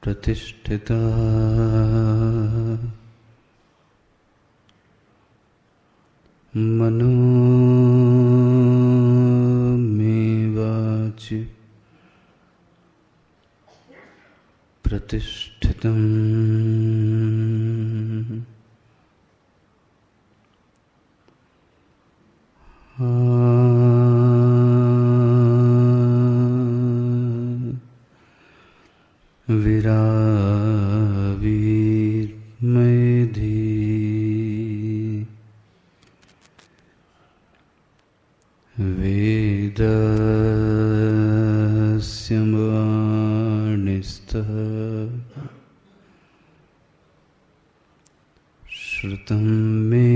प्रतिष्ठिता मनो में वाचि प्रतिष्ठितम् विरावीर्मेधि वेदस्य वाणिस्तः श्रुतं मे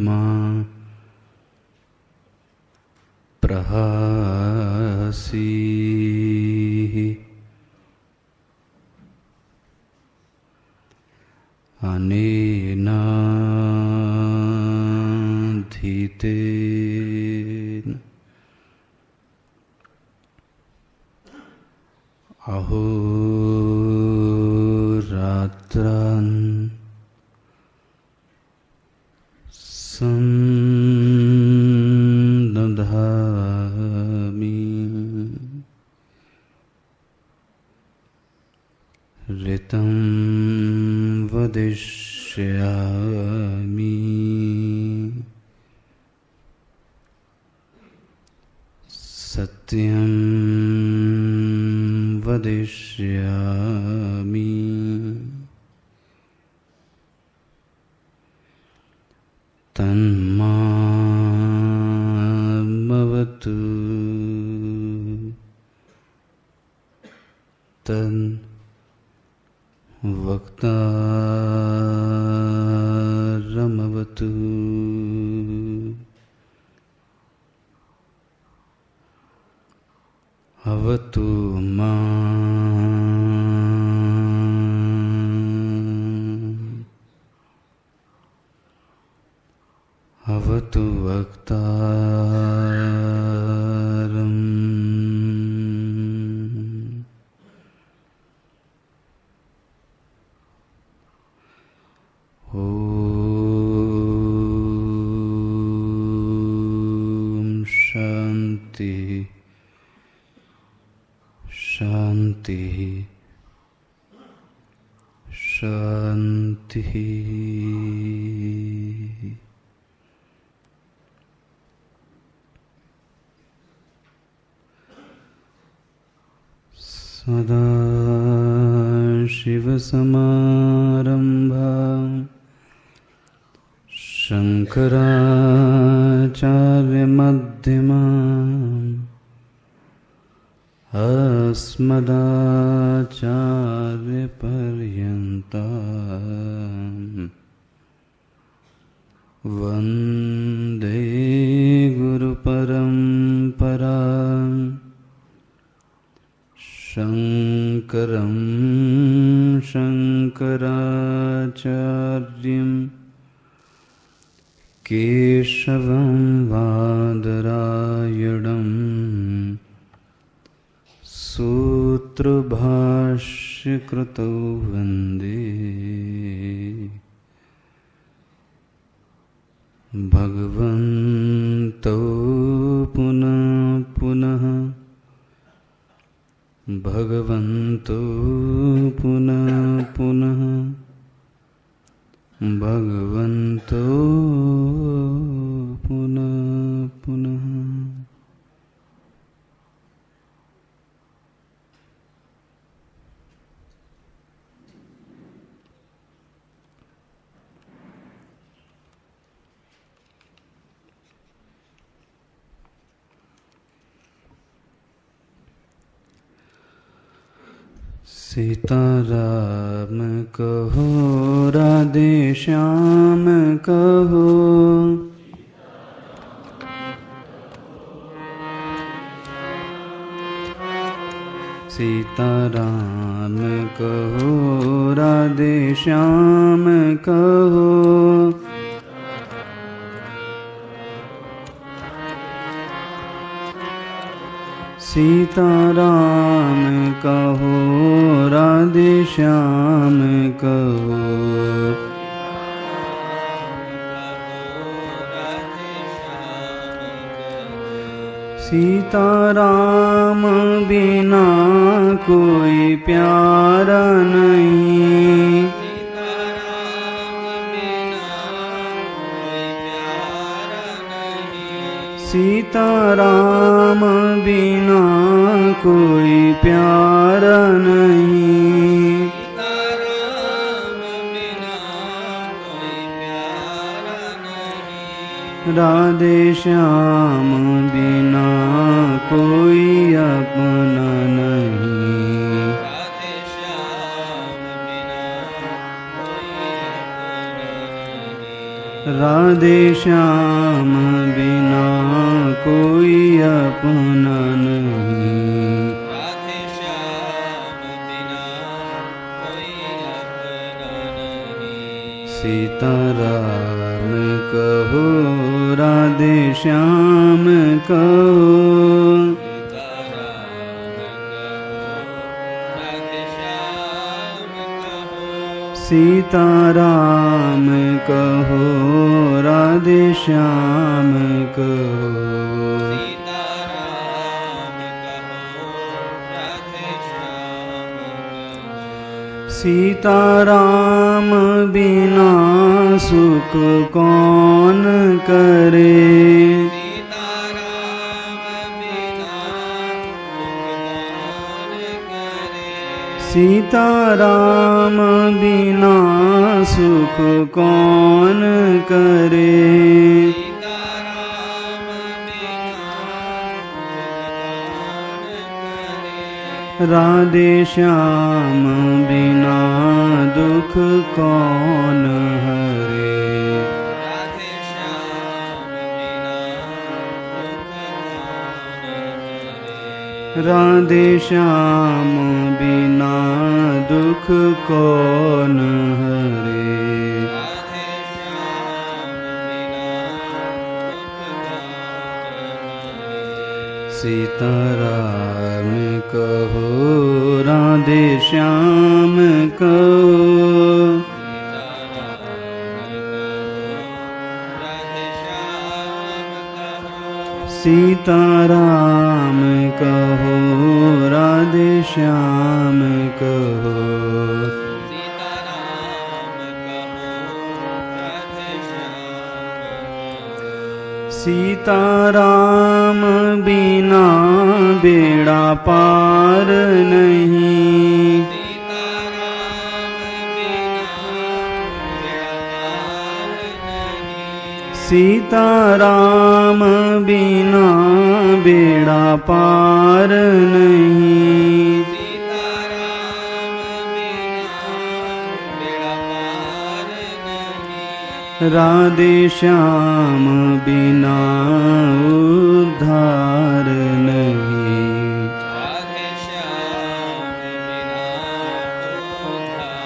मा प्रहासी अनेनाधीतेन अहोरात्रान् सन्दधामि ऋतं वदिष्यामि सत्यं वदिष्यामि तन्मामवतु वक्तारमवतु अवतु माम् अवतु वक्तारम् शांति शांति शांति। सदाशिवसमारम्भां शङ्कराचार्यमध्यमाम् अस्मदाचार्यपर्यन्ताम् वन्दे गुरुपरम्पराम् शङ्करं शङ्कराचार्यम् केशवं वादरायणम् सूत्रभाष्यकृतौ वन्दे भगवन्तौ पुनः पुनः भगवन्तौ पुनः पुनः भगवन्तौ पुनः पुनः। सीताराम कहो राधे श्याम कहो, सीताराम कहो राधे श्याम कहो, सीताराम कहो राधे श्याम कहो, सीताराम बिना कोई प्यारा नहीं, सीताराम बिना कोई प्यारा नहीं, राधे श्याम बिना कोई अपना नहीं, राधे श्याम बिना कोई अपना नहीं, सीताराम कहो राधे श्याम कहो, सीताराम कहो राधे श्याम कहो, सीताराम बिना सुख कौन करे, सीताराम बिना सुख कौन करे, राधे श्याम बिना दुख कौन हरे, राधे श्याम बिना दुख कौन हरे, सीताराम कहो राधे श्याम कहो, सीताराम कहो राधे श्याम कहो, सीताराम बिना बेड़ा पार नहीं, सीताराम बिना बेड़ा पार नहीं। राधे श्याम बिना उद्धार नहीं। राधे श्याम बिना उद्धार नहीं।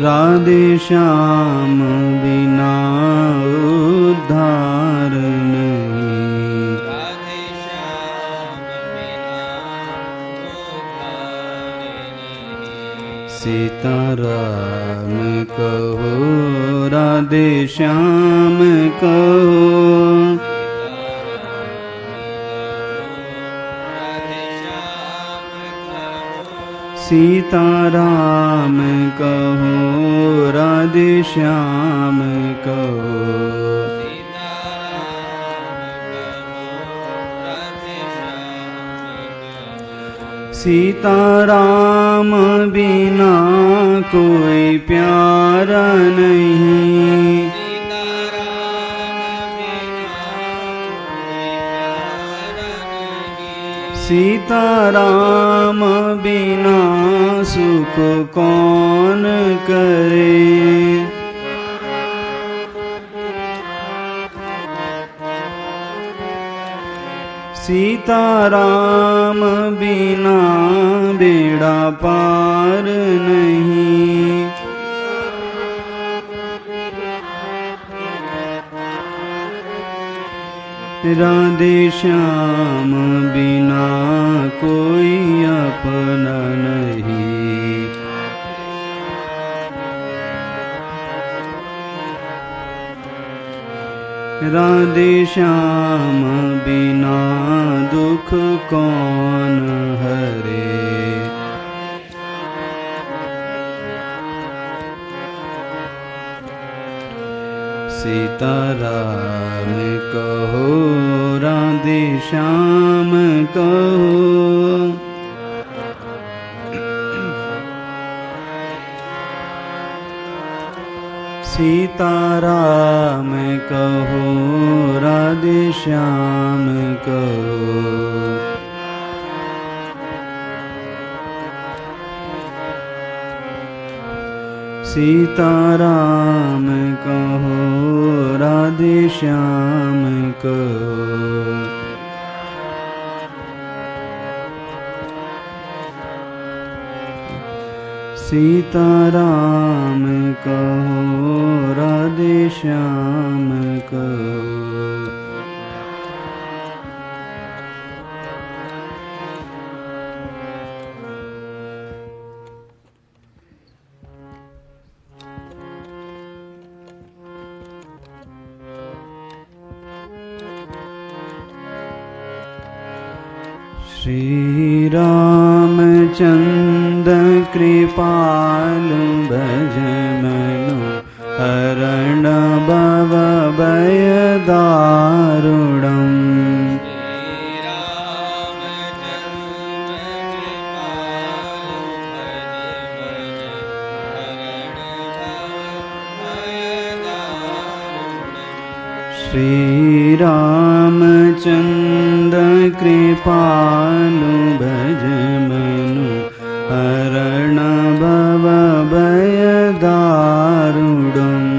राधे श्याम बिना उद्धार नहीं। राधे श्याम बिना उद्धार नहीं। सीताराम कहो राधे श्याम कहो। सीताराम कहो राधे श्याम कहो। सीताराम बिना कोई प्यारा नहीं। सीताराम बिना सुख कौन करे। सीताराम बिना बेड़ा पार नहीं। राधे श्याम बिना कोई अपना नहीं। राधे श्याम बिना दुख कौन हरे। सीताराम कहो राधे श्याम कहो। सीताराम कहो राधे श्याम कहो। सीताराम कहो राधे श्याम कहो। सीताराम कहो राधे श्याम कहो। श्री रामचंद्र कृपालु भज मनो हरण भव भय दारुणम्। श्री रामचंद्र कृपालु भज मनु हरण भव भय दारुणम्।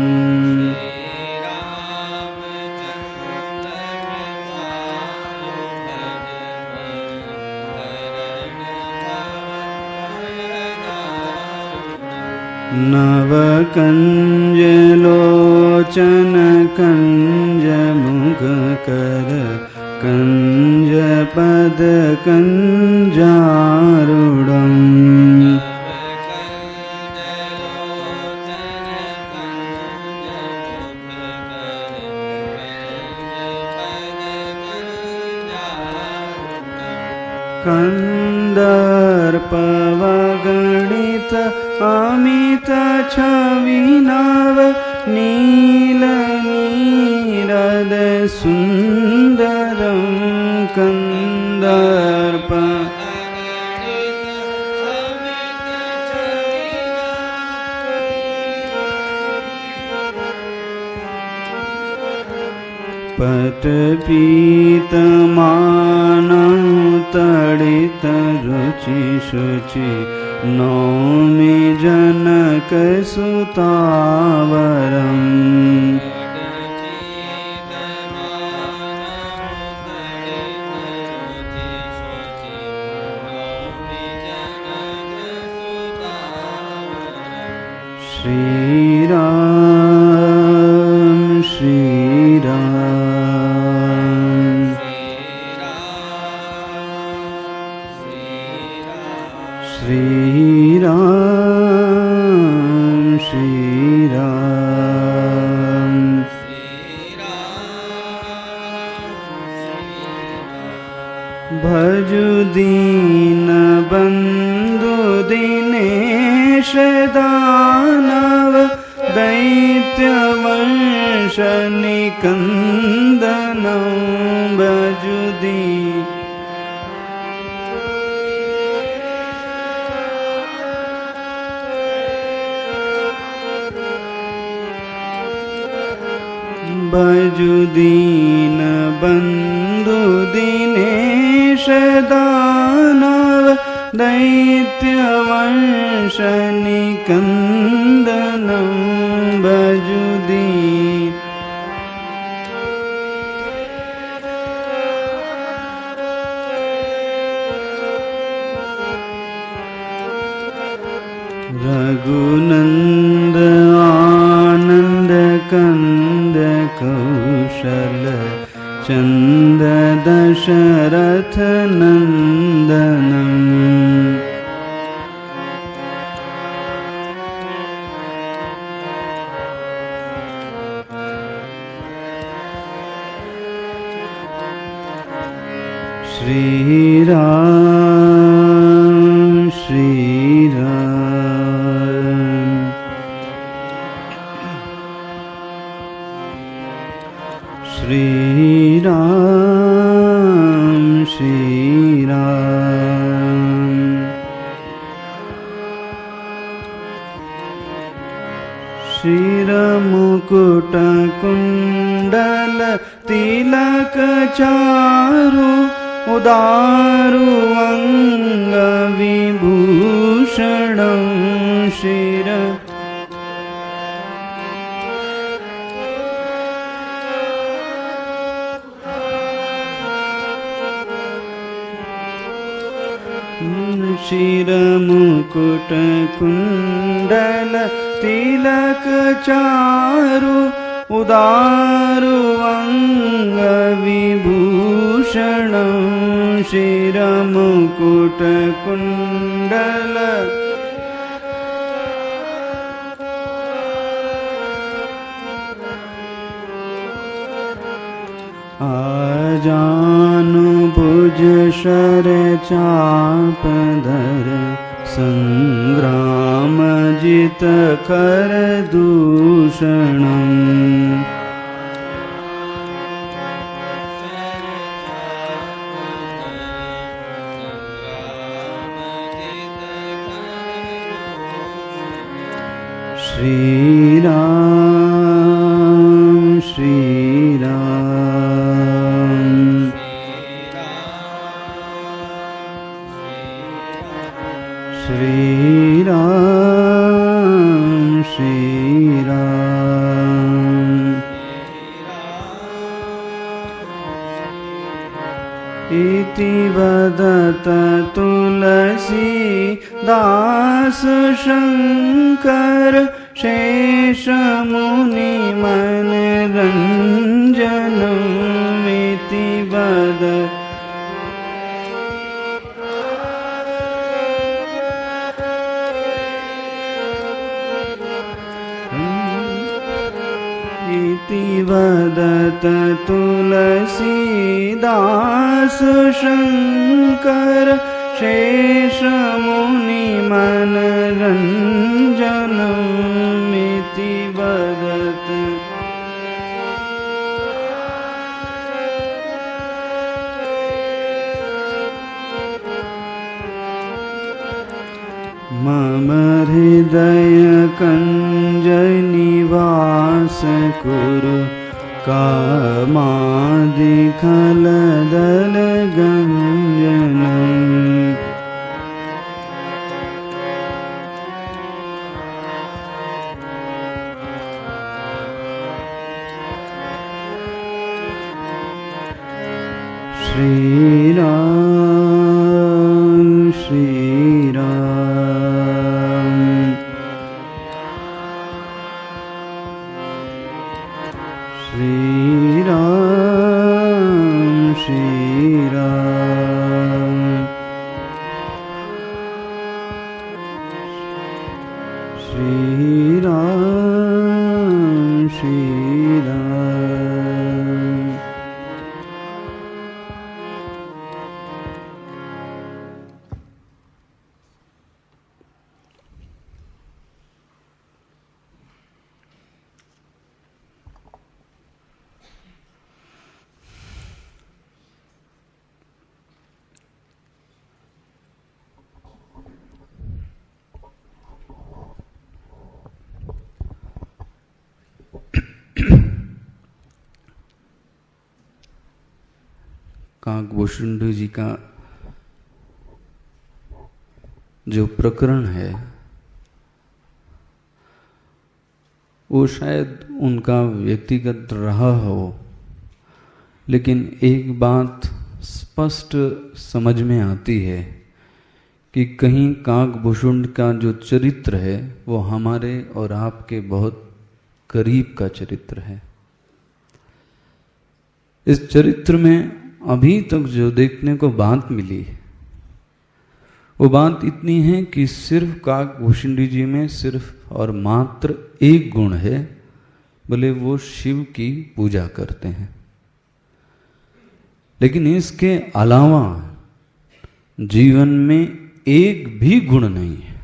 नव कंज लोचन कंज मुख कर कंज पद कंजारुणम्। कंदर्पवगणित अमित छविनव नील नीरद सुंदरं कंदर्प। पटपीतमानं तडितरुचि शुचि नौमि जनकसुतावरम् श्रीराम श्रीराम श्रीराम श्रीराम भजु दीनबन्धु दिनेश दानव दैत्यवंशनिकन्दनं भजु भजु दीनबन्धु दिनेश दानव दैत्यवंशनिकन्दनं भजु रघुनन्द आनन्द कन्द कौशल चन्द दशरथ नन्दनम् श्रीराम श्रीराम श्रीराम श्रीराम शिरमुकुट कुण्डल तिलक चारु उदारु अङ्गविभूषणं शिर शिरमुकुट कुण्डल तिलक चारु उदारु अङ्गविभूषणं शिरमुकुट कुण्डल आजानुभुज शरचापधर संग्रामजित करदूषणम् श्रीराम श्रीराम श्रीराम श्रीराम इति वदत तुलसी दास शंकर शेषमुनि मनरञ्जनमिति वद इति वदत तुलसीदास शंकर शेषमुनि मनरञ्जनमिति वदत मम हृदय कञ्ज निवास कुरु कामादिखलदलगञ्जनम् श्रीराम श्रीराम श्रीराम श्रीराम श्रीराम श्रीराम काकभूषुंड जी का जो प्रकरण है वो शायद उनका व्यक्तिगत रहा हो, लेकिन एक बात स्पष्ट समझ में आती है कि कहीं काकभूषुंड का जो चरित्र है वो हमारे और आपके बहुत करीब का चरित्र है। इस चरित्र में अभी तक जो देखने को बात मिली वो बात इतनी है कि सिर्फ काकभूषुंड जी में सिर्फ और मात्र एक गुण है, बोले वो शिव की पूजा करते हैं। लेकिन इसके अलावा जीवन में एक भी गुण नहीं है,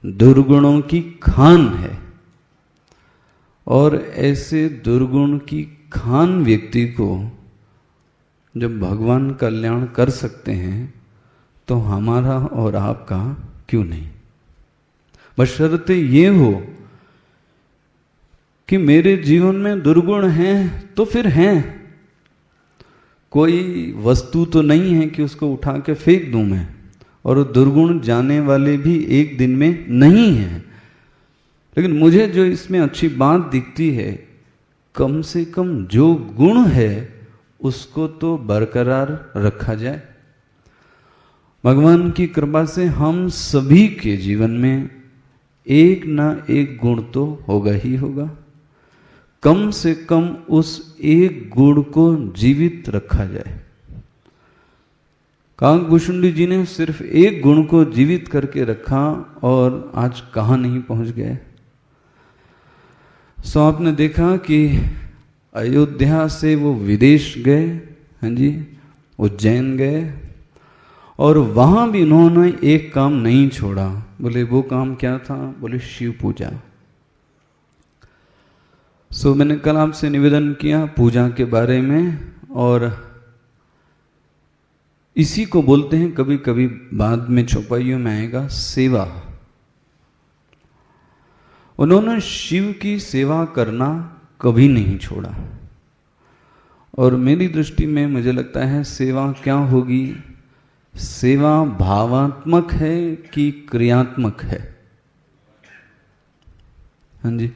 दुर्गुणों की खान है। और ऐसे दुर्गुण की खान व्यक्ति को जब भगवान कल्याण कर सकते हैं तो हमारा और आपका क्यों नहीं। बशर्ते ये हो कि मेरे जीवन में दुर्गुण हैं तो फिर हैं, कोई वस्तु तो नहीं है कि उसको उठा के फेंक दूं मैं, और दुर्गुण जाने वाले भी एक दिन में नहीं है। लेकिन मुझे जो इसमें अच्छी बात दिखती है, कम से कम जो गुण है उसको तो बरकरार रखा जाए। भगवान की कृपा से हम सभी के जीवन में एक ना एक गुण तो होगा ही होगा। कम से कम उस एक गुण को जीवित रखा जाए। काकभूषुंड जी ने सिर्फ एक गुण को जीवित करके रखा और आज कहाँ नहीं पहुंच गए। सो आपने देखा कि अयोध्या से वो विदेश गए, हाँ जी, उज्जैन गए, और वहां भी उन्होंने एक काम नहीं छोड़ा। बोले वो काम क्या था? बोले शिव पूजा। सो मैंने कल आपसे निवेदन किया पूजा के बारे में, और इसी को बोलते हैं, कभी कभी बाद में चौपाइयों में आएगा, सेवा। उन्होंने शिव की सेवा करना कभी नहीं छोड़ा। और मेरी दृष्टि में मुझे लगता है सेवा क्या होगी? सेवा भावात्मक है कि क्रियात्मक है? हाँ जी,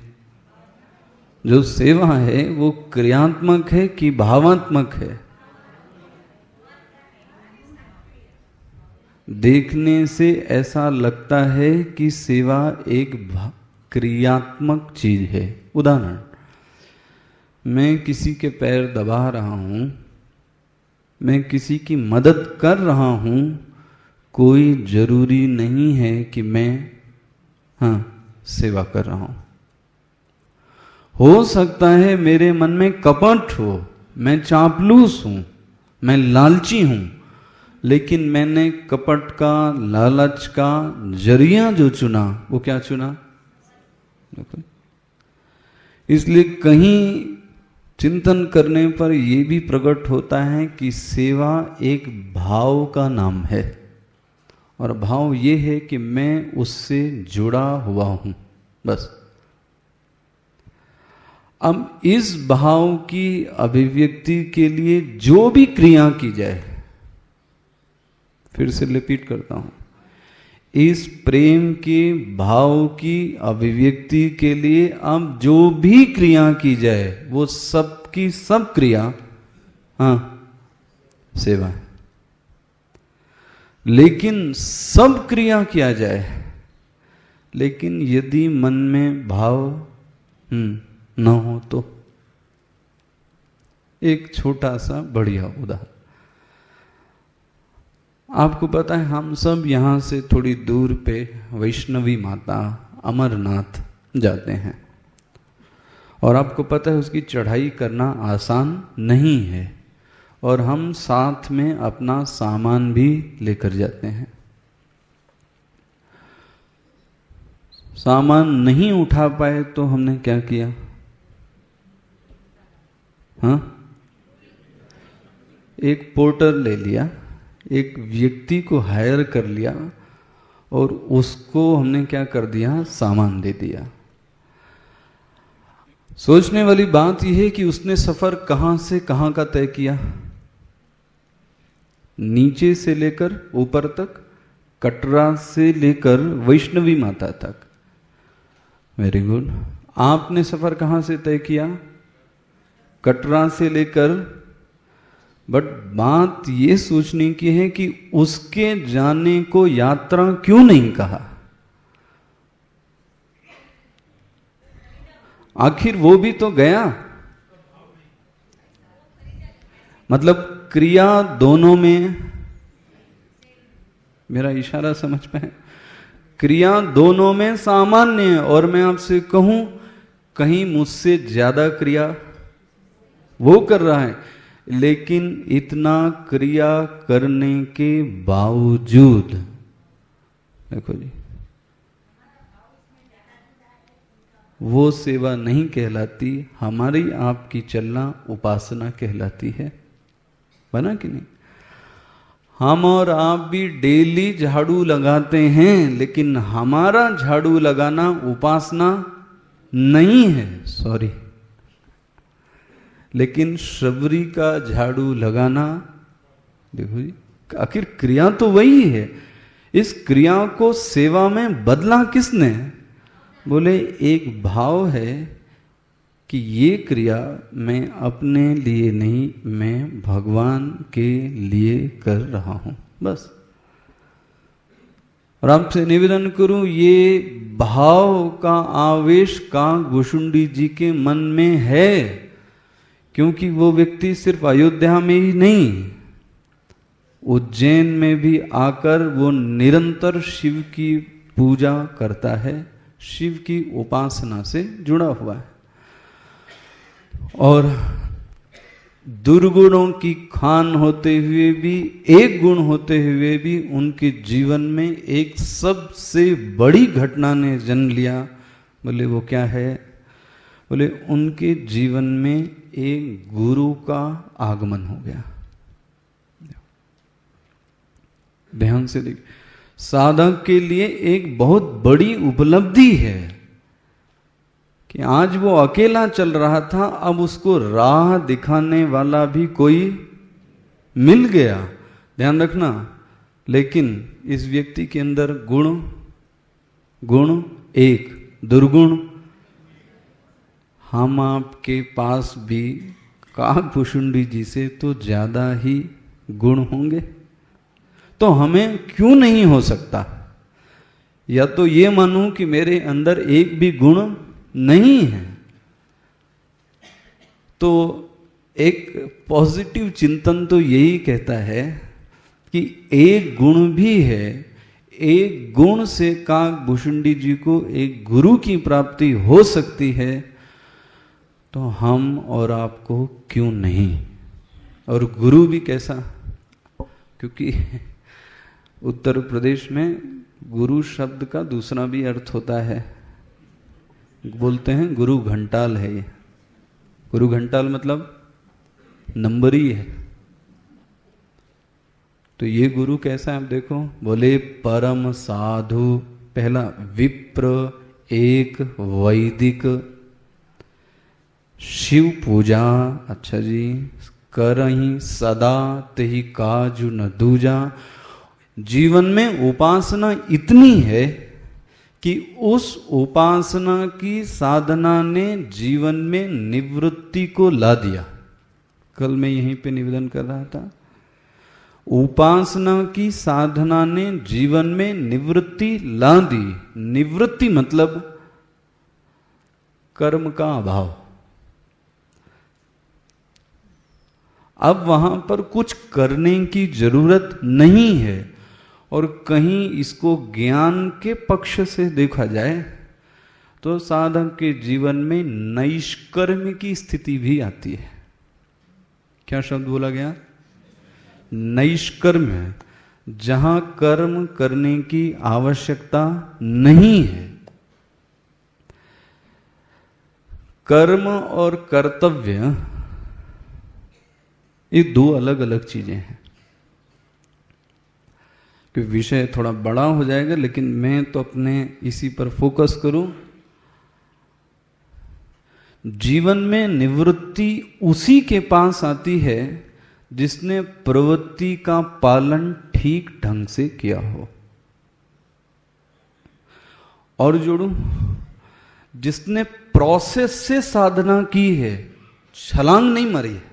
जो सेवा है वो क्रियात्मक है कि भावात्मक है? देखने से ऐसा लगता है कि सेवा एक क्रियात्मक चीज है। उदाहरण, मैं किसी के पैर दबा रहा हूं, मैं किसी की मदद कर रहा हूं, कोई जरूरी नहीं है कि मैं सेवा कर रहा हूं। हो सकता है मेरे मन में कपट हो, मैं चापलूस हूं, मैं लालची हूं, लेकिन मैंने कपट का, लालच का जरिया जो चुना वो क्या चुना? इसलिए कहीं चिंतन करने पर यह भी प्रकट होता है कि सेवा एक भाव का नाम है, और भाव ये है कि मैं उससे जुड़ा हुआ हूं, बस। अब इस भाव की अभिव्यक्ति के लिए जो भी क्रिया की जाए, फिर से रिपीट करता हूं, इस प्रेम के भाव की अभिव्यक्ति के लिए अब जो भी क्रिया की जाए वो सब की सब क्रिया सेवा है। लेकिन सब क्रिया किया जाए, लेकिन यदि मन में भाव न हो तो। एक छोटा सा बढ़िया उदाहरण, आपको पता है हम सब यहां से थोड़ी दूर पे वैष्णवी माता अमरनाथ जाते हैं, और आपको पता है उसकी चढ़ाई करना आसान नहीं है, और हम साथ में अपना सामान भी लेकर जाते हैं। सामान नहीं उठा पाए तो हमने क्या किया? एक पोर्टर ले लिया, एक व्यक्ति को हायर कर लिया, और उसको हमने क्या कर दिया? सामान दे दिया। सोचने वाली बात यह है कि उसने सफर कहां से कहां का तय किया? नीचे से लेकर ऊपर तक, कटरा से लेकर वैष्णवी माता तक। Very good. आपने सफर कहां से तय किया? कटरा से लेकर, बट बात ये सोचने की है कि उसके जाने को यात्रा क्यों नहीं कहा? आखिर वो भी तो गया। मतलब क्रिया दोनों में, मेरा इशारा समझ पाए, क्रिया दोनों में सामान्य है। और मैं आपसे कहूं, कहीं मुझसे ज्यादा क्रिया वो कर रहा है, लेकिन इतना क्रिया करने के बावजूद, देखो जी, वो सेवा नहीं कहलाती, हमारी आपकी चलना उपासना कहलाती है। बना कि नहीं? हम और आप भी डेली झाड़ू लगाते हैं, लेकिन हमारा झाड़ू लगाना उपासना नहीं है, सॉरी। लेकिन शबरी का झाड़ू लगाना, देखो जी, आखिर क्रिया तो वही है। इस क्रिया को सेवा में बदला किसने? बोले एक भाव है कि ये क्रिया मैं अपने लिए नहीं, मैं भगवान के लिए कर रहा हूं, बस। और आपसे निवेदन करूं, ये भाव का आवेश काकभूषुंडी जी के मन में है, क्योंकि वो व्यक्ति सिर्फ अयोध्या में ही नहीं, उज्जैन में भी आकर वो निरंतर शिव की पूजा करता है, शिव की उपासना से जुड़ा हुआ है। और दुर्गुणों की खान होते हुए भी, एक गुण होते हुए भी, उनके जीवन में एक सबसे बड़ी घटना ने जन्म लिया। बोले वो क्या है? बोले उनके जीवन में एक गुरु का आगमन हो गया। ध्यान से देखिए, साधक के लिए एक बहुत बड़ी उपलब्धि है कि आज वो अकेला चल रहा था, अब उसको राह दिखाने वाला भी कोई मिल गया। ध्यान रखना, लेकिन इस व्यक्ति के अंदर गुण एक, दुर्गुण। हम आपके पास भी काकभूषुंडी जी से तो ज्यादा ही गुण होंगे, तो हमें क्यों नहीं हो सकता? या तो ये मानूं कि मेरे अंदर एक भी गुण नहीं है, तो एक पॉजिटिव चिंतन तो यही कहता है कि एक गुण भी है, एक गुण से काकभूषुंडी जी को एक गुरु की प्राप्ति हो सकती है, तो हम और आपको क्यों नहीं? और गुरु भी कैसा? क्योंकि उत्तर प्रदेश में गुरु शब्द का दूसरा भी अर्थ होता है, बोलते हैं गुरु घंटाल है। ये गुरु घंटाल मतलब नंबरी है। तो ये गुरु कैसा है आप देखो, बोले परम साधु, पहला विप्र, एक वैदिक, शिव पूजा, अच्छा जी, करहीं सदा तेहि काजु न दूजा। जीवन में उपासना इतनी है कि उस उपासना की साधना ने जीवन में निवृत्ति को ला दिया। कल मैं यहीं पे निवेदन कर रहा था, उपासना की साधना ने जीवन में निवृत्ति ला दी। निवृत्ति मतलब कर्म का अभाव। अब वहां पर कुछ करने की जरूरत नहीं है। और कहीं इसको ज्ञान के पक्ष से देखा जाए तो साधक के जीवन में नैष्कर्म्य की स्थिति भी आती है। क्या शब्द बोला गया? नैष्कर्म्य, जहां कर्म करने की आवश्यकता नहीं है। कर्म और कर्तव्य ये दो अलग अलग चीजें हैं। कि विषय थोड़ा बड़ा हो जाएगा, लेकिन मैं तो अपने इसी पर फोकस करूं। जीवन में निवृत्ति उसी के पास आती है जिसने प्रवृत्ति का पालन ठीक ढंग से किया हो। और जोड़ू, जिसने प्रोसेस से साधना की है, छलांग नहीं मारी है।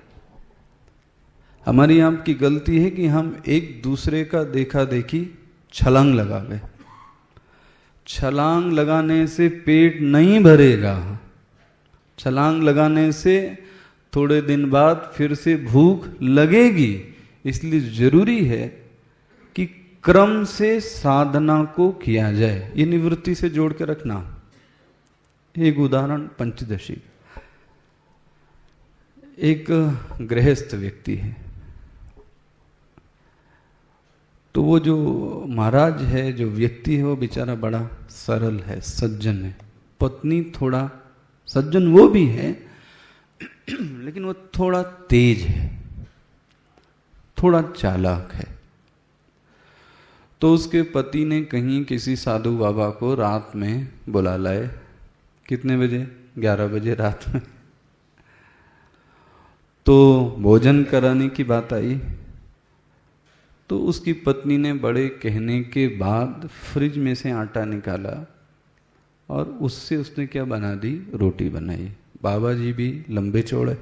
हमारी आपकी गलती है कि हम एक दूसरे का देखा देखी छलांग लगा गए। छलांग लगाने से पेट नहीं भरेगा। छलांग लगाने से थोड़े दिन बाद फिर से भूख लगेगी। इसलिए जरूरी है कि क्रम से साधना को किया जाए। ये निवृत्ति से जोड़ के रखना। एक उदाहरण पंचदशी। एक गृहस्थ व्यक्ति है, तो वो जो महाराज है, जो व्यक्ति है, वो बेचारा बड़ा सरल है, सज्जन है। पत्नी थोड़ा सज्जन वो भी है, लेकिन वो थोड़ा तेज है, थोड़ा चालाक है। तो उसके पति ने कहीं किसी साधु बाबा को रात में बुला लाए। कितने बजे? 11 बजे रात में। तो भोजन कराने की बात आई। तो उसकी पत्नी ने बड़े कहने के बाद फ्रिज में से आटा निकाला और उससे उसने क्या बना दी? रोटी बनाई। बाबा जी भी लंबे चौड़े,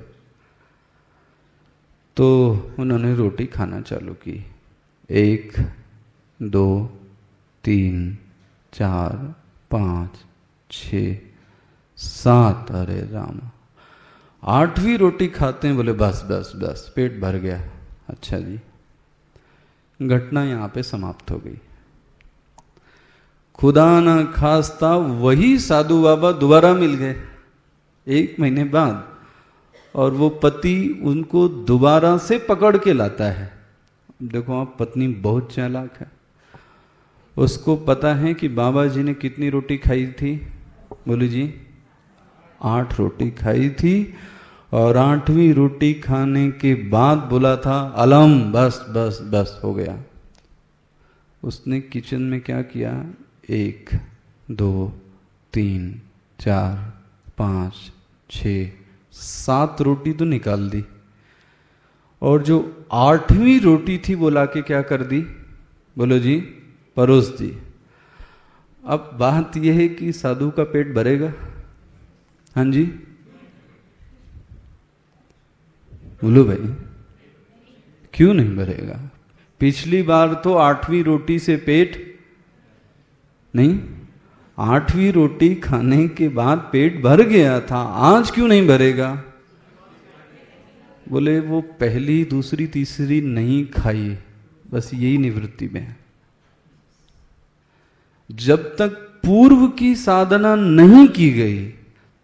तो उन्होंने रोटी खाना चालू की। 1 2 3 4 5 6 7, अरे राम, 8वीं रोटी खाते हैं, बोले बस बस बस, पेट भर गया। अच्छा जी, घटना यहां पे समाप्त हो गई। खुदा ना खास्ता वही साधु बाबा दोबारा मिल गए 1 महीने बाद, और वो पति उनको दोबारा से पकड़ के लाता है। देखो आप, पत्नी बहुत चालाक है। उसको पता है कि बाबा जी ने कितनी रोटी खाई थी? बोलो जी, 8 रोटी खाई थी। और 8वीं रोटी खाने के बाद बोला था, अलम, बस बस बस हो गया। उसने किचन में क्या किया? 1 2 3 4 5 6 7 रोटी तो निकाल दी, और जो 8वीं रोटी थी वो लाके क्या कर दी? बोलो जी, परोस दी। अब बात यह है कि साधु का पेट भरेगा? हाँ जी, बोलो भाई, क्यों नहीं भरेगा? पिछली बार तो 8वीं रोटी से पेट नहीं, 8वीं रोटी खाने के बाद पेट भर गया था, आज क्यों नहीं भरेगा? बोले वो पहली, दूसरी, तीसरी नहीं खाई, बस यही निवृत्ति में है। जब तक पूर्व की साधना नहीं की गई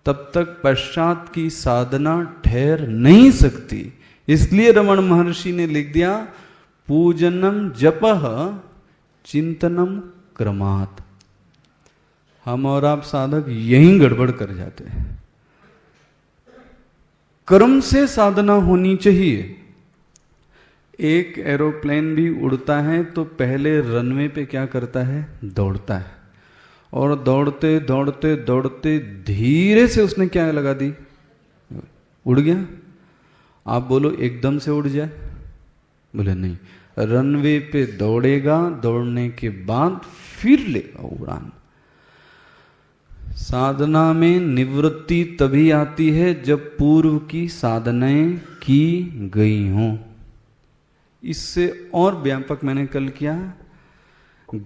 तब तक पश्चात की साधना ठहर नहीं सकती। इसलिए रमण महर्षि ने लिख दिया, पूजनम जपः चिंतनम क्रमात्। हम और आप साधक यहीं गड़बड़ कर जाते हैं। क्रम से साधना होनी चाहिए। एक एरोप्लेन भी उड़ता है तो पहले रनवे पे क्या करता है? दौड़ता है, और दौड़ते दौड़ते दौड़ते धीरे से उसने क्या लगा दी? उड़ गया। आप बोलो एकदम से उड़ जाए, बोले नहीं, रनवे पे दौड़ेगा, दौड़ने के बाद फिर लेगा उड़ान। साधना में निवृत्ति तभी आती है जब पूर्व की साधनाएं की गई हों। इससे और व्यापक मैंने कल किया,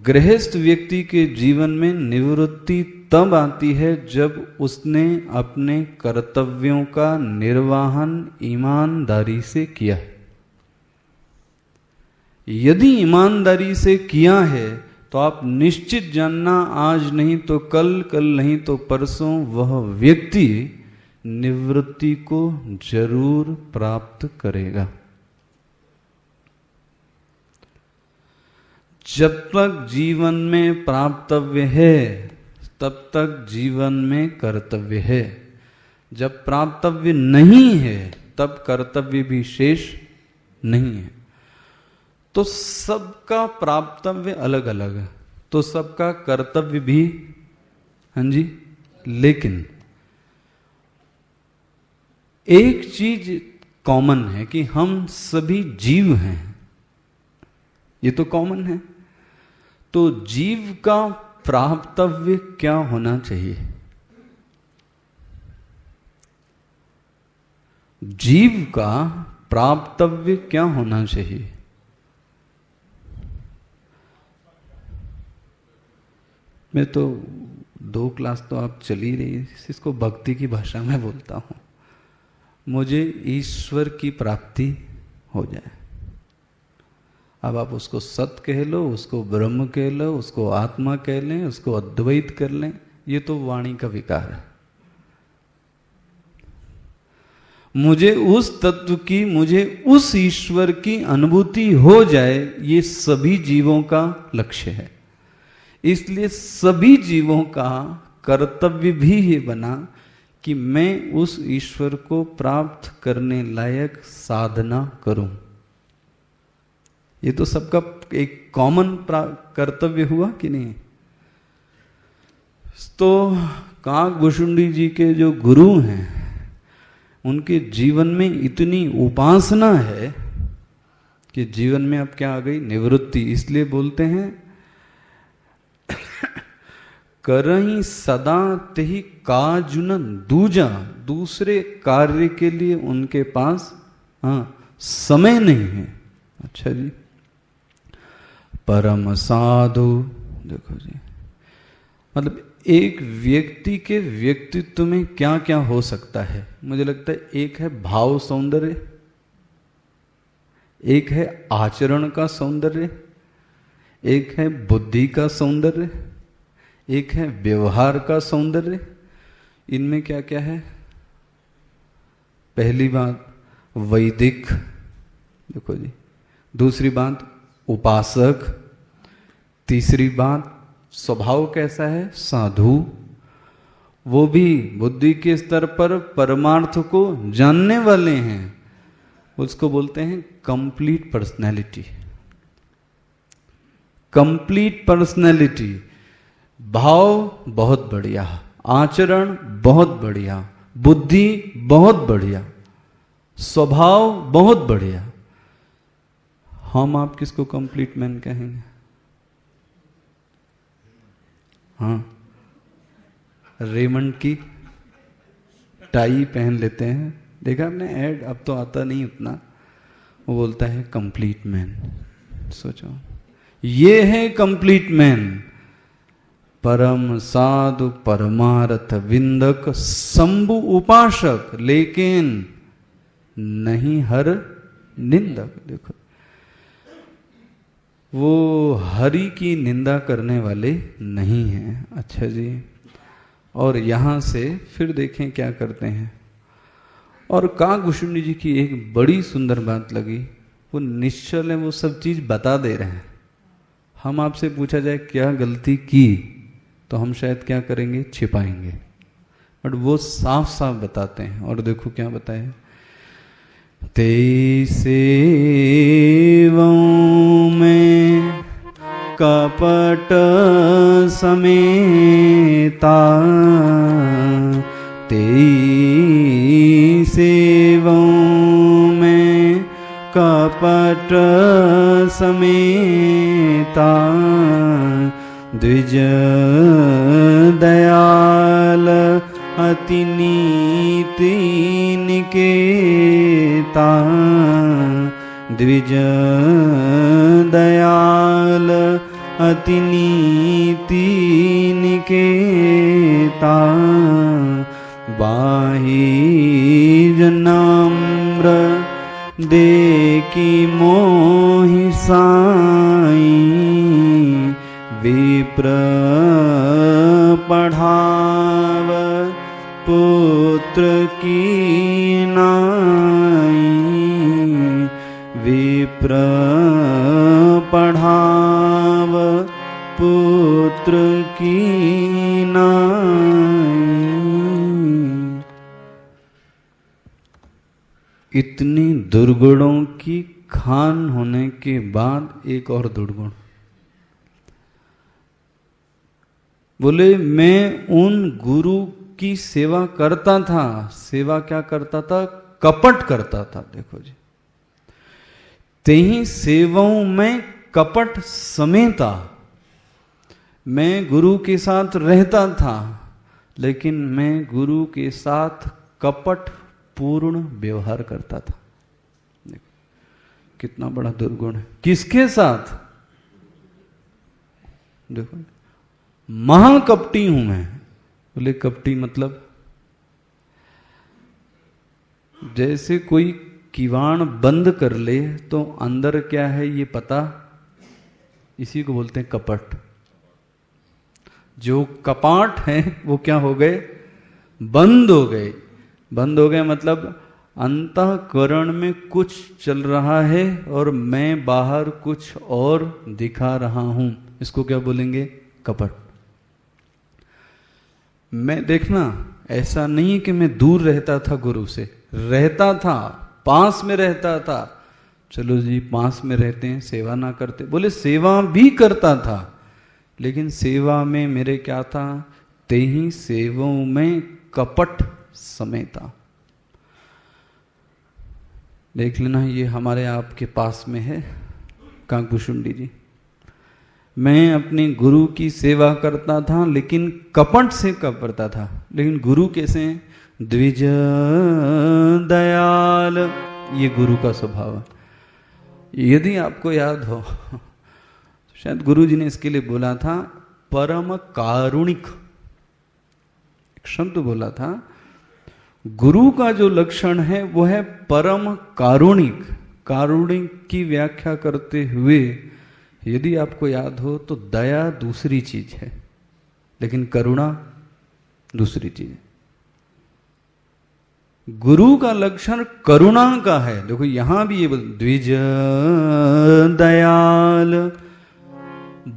गृहस्थ व्यक्ति के जीवन में निवृत्ति तब आती है जब उसने अपने कर्तव्यों का निर्वहन ईमानदारी से किया है। यदि ईमानदारी से किया है तो आप निश्चित जानना, आज नहीं तो कल, कल नहीं तो परसों वह व्यक्ति निवृत्ति को जरूर प्राप्त करेगा। जब तक जीवन में प्राप्तव्य है तब तक जीवन में कर्तव्य है। जब प्राप्तव्य नहीं है तब कर्तव्य भी शेष नहीं है। तो सबका प्राप्तव्य अलग अलग है, तो सबका कर्तव्य भी, हाँ जी, लेकिन एक चीज कॉमन है कि हम सभी जीव हैं, ये तो कॉमन है। तो जीव का प्राप्तव्य क्या होना चाहिए? जीव का प्राप्तव्य क्या होना चाहिए? मैं तो 2 क्लास तो आप चली रही, इसको भक्ति की भाषा में बोलता हूं। मुझे ईश्वर की प्राप्ति हो जाए। अब आप उसको सत कह लो, उसको ब्रह्म कह लो, उसको आत्मा कह लें, उसको अद्वैत कर लें, ये तो वाणी का विकार है। मुझे उस तत्व की, मुझे उस ईश्वर की अनुभूति हो जाए, ये सभी जीवों का लक्ष्य है। इसलिए सभी जीवों का कर्तव्य भी ये बना कि मैं उस ईश्वर को प्राप्त करने लायक साधना करूं। ये तो सबका एक कॉमन कर्तव्य हुआ कि नहीं? तो काकभूषुंडी जी के जो गुरु हैं, उनके जीवन में इतनी उपासना है कि जीवन में अब क्या आ गई? निवृत्ति। इसलिए बोलते हैं करही सदा तेहि काजुन दूजा, दूसरे कार्य के लिए उनके पास समय नहीं है। अच्छा जी, परम साधु, देखो जी, मतलब एक व्यक्ति के व्यक्तित्व में क्या क्या हो सकता है? मुझे लगता है एक है भाव सौंदर्य, एक है आचरण का सौंदर्य, एक है बुद्धि का सौंदर्य, एक है व्यवहार का सौंदर्य। इनमें क्या क्या है? पहली बात वैदिक, देखो जी, दूसरी बात उपासक, तीसरी बात स्वभाव कैसा है? साधु, वो भी बुद्धि के स्तर पर परमार्थ को जानने वाले हैं, उसको बोलते हैं कंप्लीट पर्सनैलिटी। कंप्लीट पर्सनैलिटी, भाव बहुत बढ़िया, आचरण बहुत बढ़िया, बुद्धि बहुत बढ़िया, स्वभाव बहुत बढ़िया। हम आप किसको कंप्लीट मैन कहेंगे? हाँ, रेमंड की टाई पहन लेते हैं, देखा आपने ऐड? अब तो आता नहीं उतना। वो बोलता है कंप्लीट मैन। सोचो, ये है कंप्लीट मैन। परम साधु, परमार्थ विंदक, शंभु उपासक, लेकिन नहीं हर निंदक। देखो, वो हरि की निंदा करने वाले नहीं हैं। अच्छा जी, और यहां से फिर देखें क्या करते हैं। और काकभूषुंडी जी की एक बड़ी सुंदर बात लगी, वो निश्चल है, वो सब चीज बता दे रहे हैं। हम आपसे पूछा जाए क्या गलती की, तो हम शायद क्या करेंगे? छिपाएंगे। बट वो साफ साफ बताते हैं। और देखो क्या बताए, तेसेवों में कपट समेता, तेई सेवों में कपट समेता द्विज दयाल अति नीति निकेता द्विज दयाल अति नीति निकेता बाहिर नम्र देखी मोहि साई विप्र पढ़ाव पुत्र की नाई विप्र पढ़ाव पुत्र की नाई। इतनी दुर्गुणों की खान होने के बाद एक और दुर्गुण, बोले मैं उन गुरु की सेवा करता था। सेवा क्या करता था? कपट करता था। देखो जी, तेही सेवाओं में कपट समेता। मैं गुरु के साथ रहता था, लेकिन मैं गुरु के साथ कपट पूर्ण व्यवहार करता था। देखो कितना बड़ा दुर्गुण है। किसके साथ? देखो, महाकपटी हूं मैं। बोले कपटी मतलब जैसे कोई किवाड़ बंद कर ले तो अंदर क्या है ये पता, इसी को बोलते हैं कपट। जो कपाट है वो क्या हो गए? बंद हो गए। बंद हो गए मतलब अंतःकरण में कुछ चल रहा है और मैं बाहर कुछ और दिखा रहा हूं। इसको क्या बोलेंगे? कपट। मैं देखना, ऐसा नहीं कि मैं दूर रहता था गुरु से, रहता था, पास में रहता था। चलो जी, पास में रहते हैं, सेवा ना करते? बोले सेवा भी करता था, लेकिन सेवा में मेरे क्या था? तेही सेवाओं में कपट समेता। देख लेना, ये हमारे आपके पास में है काकभूषुंडी जी। मैं अपने गुरु की सेवा करता था, लेकिन कपट से करता था। लेकिन गुरु कैसे हैं? द्विज दयाल, ये गुरु का स्वभाव है। यदि आपको याद हो, शायद गुरु जी ने इसके लिए बोला था परम कारुणिक, एक शब्द बोला था। गुरु का जो लक्षण है वो है परम कारुणिक। कारुणिक की व्याख्या करते हुए यदि आपको याद हो तो दया दूसरी चीज है, लेकिन करुणा दूसरी चीज है। गुरु का लक्षण करुणा का है। देखो यहां भी ये द्विज दयाल,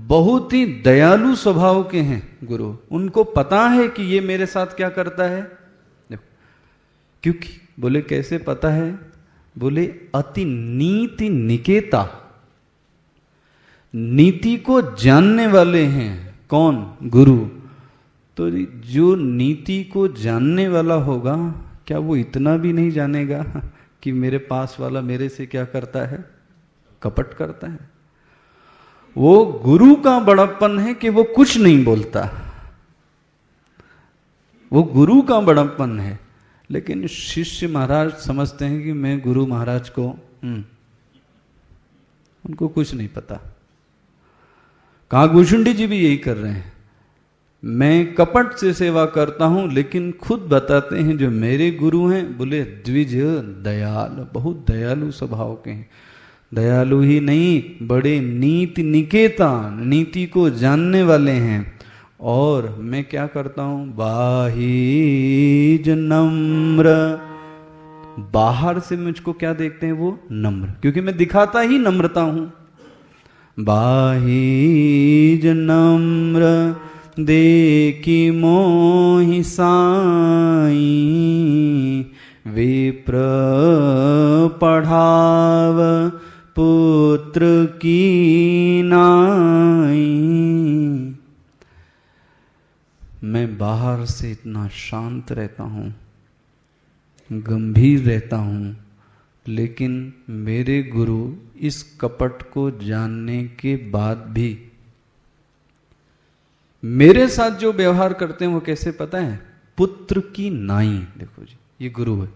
बहुत ही दयालु स्वभाव के हैं गुरु। उनको पता है कि ये मेरे साथ क्या करता है। देखो क्योंकि बोले कैसे पता है? बोले अति नीति निकेता, नीति को जानने वाले हैं। कौन? गुरु। तो जो नीति को जानने वाला होगा, क्या वो इतना भी नहीं जानेगा कि मेरे पास वाला मेरे से क्या करता है? कपट करता है। वो गुरु का बड़प्पन है कि वो कुछ नहीं बोलता, वो गुरु का बड़प्पन है। लेकिन शिष्य महाराज समझते हैं कि मैं गुरु महाराज को उनको कुछ नहीं पता। काकभूषुंडी जी भी यही कर रहे हैं। मैं कपट से सेवा करता हूं, लेकिन खुद बताते हैं जो मेरे गुरु हैं, बोले द्विज दयाल, बहुत दयालु स्वभाव के हैं। दयालु ही नहीं, बड़े नीति निकेता, नीति को जानने वाले हैं। और मैं क्या करता हूं? बाहिज नम्र, बाहर से मुझको क्या देखते हैं? वो नम्र, क्योंकि मैं दिखाता ही नम्रता हूं। बाहिज नम्र देखी मोहि साई विप्र पढ़ाव पुत्र की नाई। मैं बाहर से इतना शांत रहता हूं, गंभीर रहता हूं, लेकिन मेरे गुरु इस कपट को जानने के बाद भी मेरे साथ जो व्यवहार करते हैं वो कैसे पता है? पुत्र की नाई। देखो जी, ये गुरु है।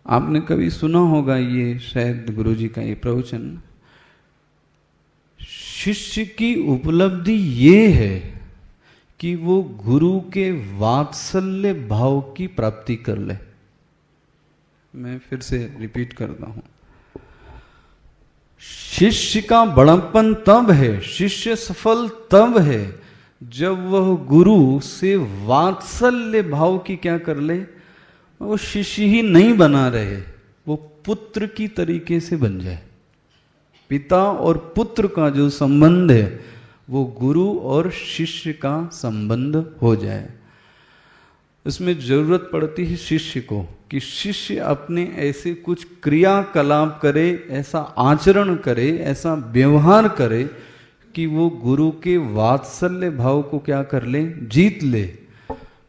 आपने कभी सुना होगा ये, शायद गुरु जी का ये प्रवचन, शिष्य की उपलब्धि ये है कि वो गुरु के वात्सल्य भाव की प्राप्ति कर ले। मैं फिर से रिपीट करता हूं, शिष्य का बड़प्पन तब है, शिष्य सफल तब है जब वह गुरु से वात्सल्य भाव की क्या कर ले, वो शिष्य ही नहीं बना रहे, वो पुत्र की तरीके से बन जाए। पिता और पुत्र का जो संबंध है वो गुरु और शिष्य का संबंध हो जाए। इसमें जरूरत पड़ती है शिष्य को कि शिष्य अपने ऐसे कुछ क्रियाकलाप करे, ऐसा आचरण करे, ऐसा व्यवहार करे कि वो गुरु के वात्सल्य भाव को क्या कर ले, जीत ले।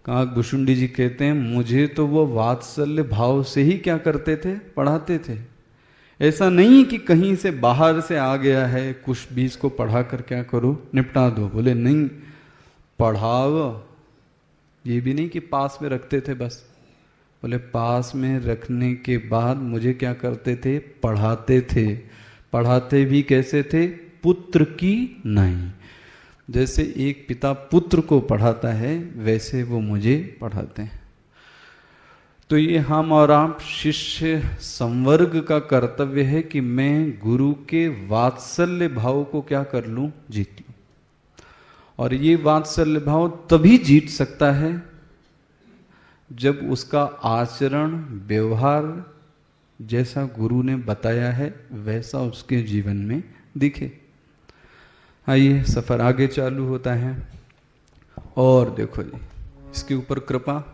काक भुषुंडी जी कहते हैं, मुझे तो वो वात्सल्य भाव से ही क्या करते थे, पढ़ाते थे। ऐसा नहीं कि कहीं से बाहर से आ गया है, कुछ भी इसको पढ़ा कर क्या करो, निपटा दो। बोले नहीं, पढ़ाओ। ये भी नहीं कि पास में रखते थे बस। बोले पास में रखने के बाद मुझे क्या करते थे, पढ़ाते थे। पढ़ाते भी कैसे थे, पुत्र की नहीं। जैसे एक पिता पुत्र को पढ़ाता है, वैसे वो मुझे पढ़ाते हैं। तो ये हम और आप शिष्य संवर्ग का कर्तव्य है कि मैं गुरु के वात्सल्य भाव को क्या कर लूं, जीत लूं। और ये वात्सल्य भाव तभी जीत सकता है जब उसका आचरण व्यवहार जैसा गुरु ने बताया है वैसा उसके जीवन में दिखे। आइए सफर आगे चालू होता है। और देखो जी, इसके ऊपर कृपा।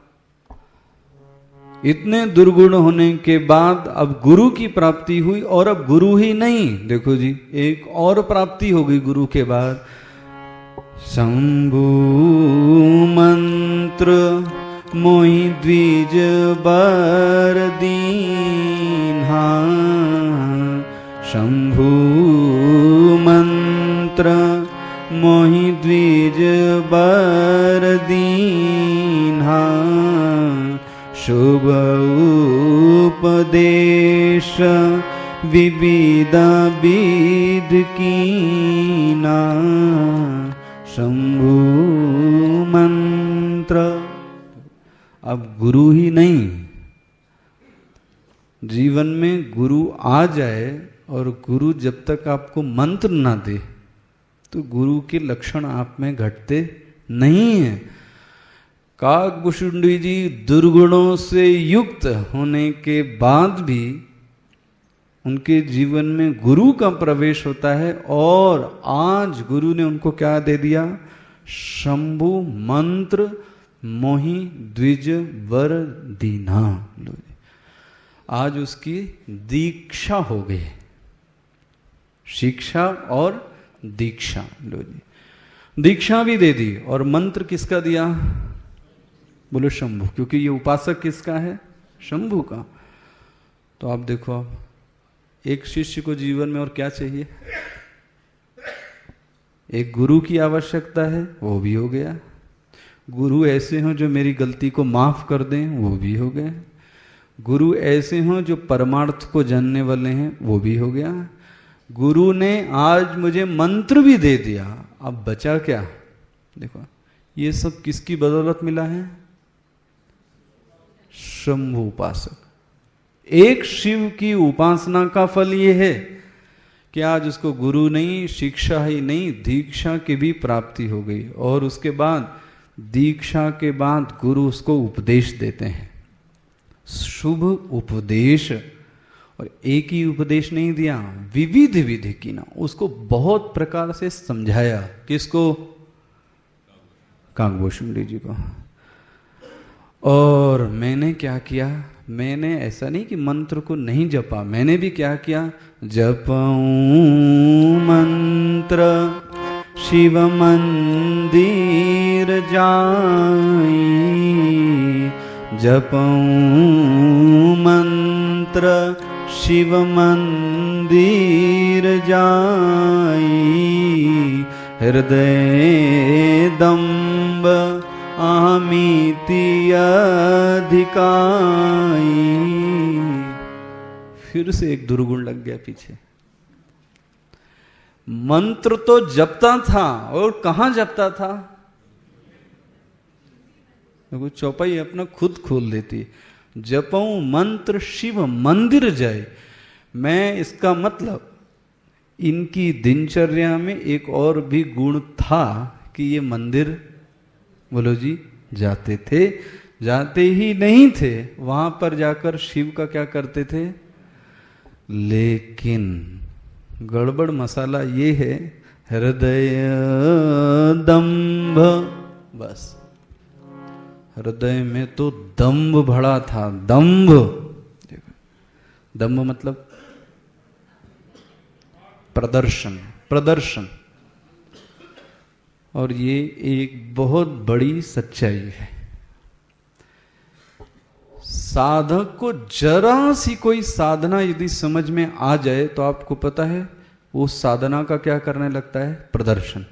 इतने दुर्गुण होने के बाद अब गुरु की प्राप्ति हुई, और अब गुरु ही नहीं, देखो जी एक और प्राप्ति हो गई गुरु के बाद। शंभु मंत्र मोहि द्विज बर दीन्हा, शंभु मंत्र मोहि द्विज बर दीन्हा, शुभ उपदेश विविध विध कीना, शंभु मंत्र। अब गुरु ही नहीं, जीवन में गुरु आ जाए, और गुरु जब तक आपको मंत्र ना दे तो गुरु के लक्षण आप में घटते नहीं है। काक भुषुंडी जी दुर्गुणों से युक्त होने के बाद भी उनके जीवन में गुरु का प्रवेश होता है, और आज गुरु ने उनको क्या दे दिया, शंभु मंत्र मोहि द्विज वर दीना। लो आज उसकी दीक्षा हो गई, शिक्षा और दीक्षा। लो जी दीक्षा भी दे दी, और मंत्र किसका दिया, बोलो शंभु, क्योंकि ये उपासक किसका है, शंभु का। तो आप देखो, आप एक शिष्य को जीवन में और क्या चाहिए, एक गुरु की आवश्यकता है, वो भी हो गया। गुरु ऐसे हों जो मेरी गलती को माफ कर दें, वो भी हो गया। गुरु ऐसे हों जो परमार्थ को जानने वाले हैं, वो भी हो गया। गुरु ने आज मुझे मंत्र भी दे दिया, अब बचा क्या। देखो ये सब किसकी बदौलत मिला है, शंभु उपासक। एक शिव की उपासना का फल ये है कि आज उसको गुरु नहीं, शिक्षा ही नहीं, दीक्षा की भी प्राप्ति हो गई। और उसके बाद दीक्षा के बाद गुरु उसको उपदेश देते हैं, शुभ उपदेश। और एक ही उपदेश नहीं दिया, विविध विधि की ना, उसको बहुत प्रकार से समझाया। किसको, काकभूषुंडी जी को। और मैंने क्या किया, मैंने ऐसा नहीं कि मंत्र को नहीं जपा, मैंने भी क्या किया, जपऊं मंत्र शिव मंदिर जाई, जपऊं मंत्र शिव मंदिर जाई, हृदय दम्ब अहमिति अधिकाई। फिर से एक दुर्गुण लग गया पीछे। मंत्र तो जपता था, और कहां जपता था? देखो चौपाई अपना खुद खोल देती है। जपऊं मंत्र शिव मंदिर जाए। मैं इसका मतलब इनकी दिनचर्या में एक और भी गुण था कि ये मंदिर, बोलो जी, जाते थे। जाते ही नहीं थे, वहां पर जाकर शिव का क्या करते थे? लेकिन गड़बड़ मसाला ये है, हृदय दंभ, बस हृदय में तो दंभ भरा था। दंभ, दंभ मतलब प्रदर्शन, प्रदर्शन। और ये एक बहुत बड़ी सच्चाई है। साधक को जरा सी कोई साधना यदि समझ में आ जाए तो आपको पता है वो साधना का क्या करने लगता है? प्रदर्शन।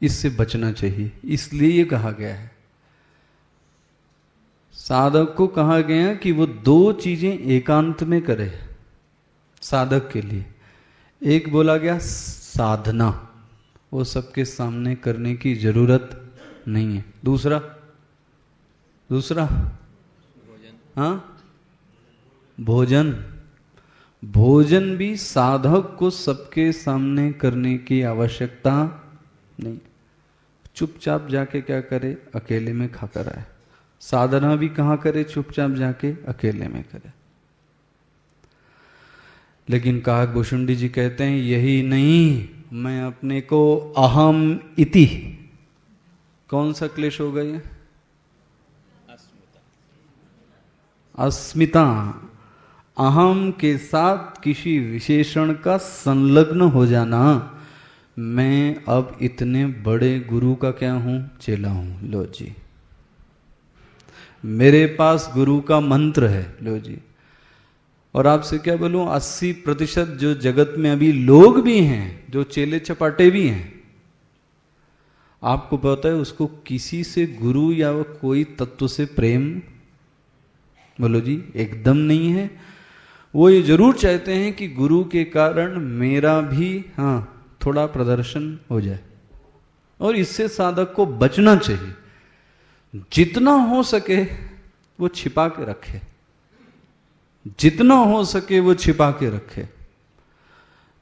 इससे बचना चाहिए। इसलिए ये कहा गया है, साधक को कहा गया कि वो दो चीजें एकांत में करे साधक के लिए। एक बोला गया साधना, वो सबके सामने करने की जरूरत नहीं है। दूसरा हाँ, भोजन। भोजन भी साधक को सबके सामने करने की आवश्यकता नहीं। चुपचाप जाके क्या करे? अकेले में खाकर आए। साधना भी कहाँ करे? चुपचाप जाके अकेले में करे। लेकिन काक भुषुंडी जी कहते हैं यही नहीं, मैं अपने को अहम इति, कौन सा क्लेश हो गया? अस्मिता। अहम के साथ किसी विशेषण का संलग्न हो जाना। मैं अब इतने बड़े गुरु का क्या हूं? चेला हूं। लो जी, मेरे पास गुरु का मंत्र है। लो जी। और आपसे क्या बोलूं, 80% जो जगत में अभी लोग भी हैं, जो चेले चपाटे भी हैं, आपको पता है उसको किसी से गुरु या कोई तत्व से प्रेम, बोलो जी, एकदम नहीं है। वो ये जरूर चाहते हैं कि गुरु के कारण मेरा भी थोड़ा प्रदर्शन हो जाए। और इससे साधक को बचना चाहिए। जितना हो सके वो छिपा के रखे, जितना हो सके वो छिपा के रखे।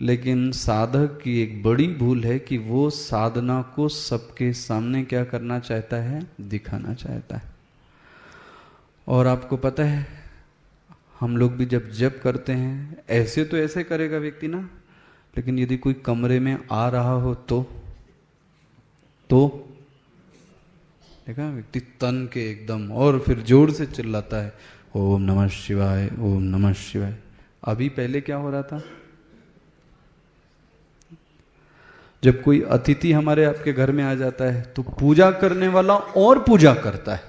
लेकिन साधक की एक बड़ी भूल है कि वो साधना को सबके सामने क्या करना चाहता है? दिखाना चाहता है। और आपको पता है, हम लोग भी जब जप करते हैं, ऐसे तो ऐसे करेगा व्यक्ति ना, लेकिन यदि कोई कमरे में आ रहा हो तो देखा व्यक्ति तन के एकदम, और फिर जोर से चिल्लाता है ओम नमः शिवाय, ओम नमः शिवाय। अभी पहले क्या हो रहा था? जब कोई अतिथि हमारे आपके घर में आ जाता है तो पूजा करने वाला और पूजा करता है,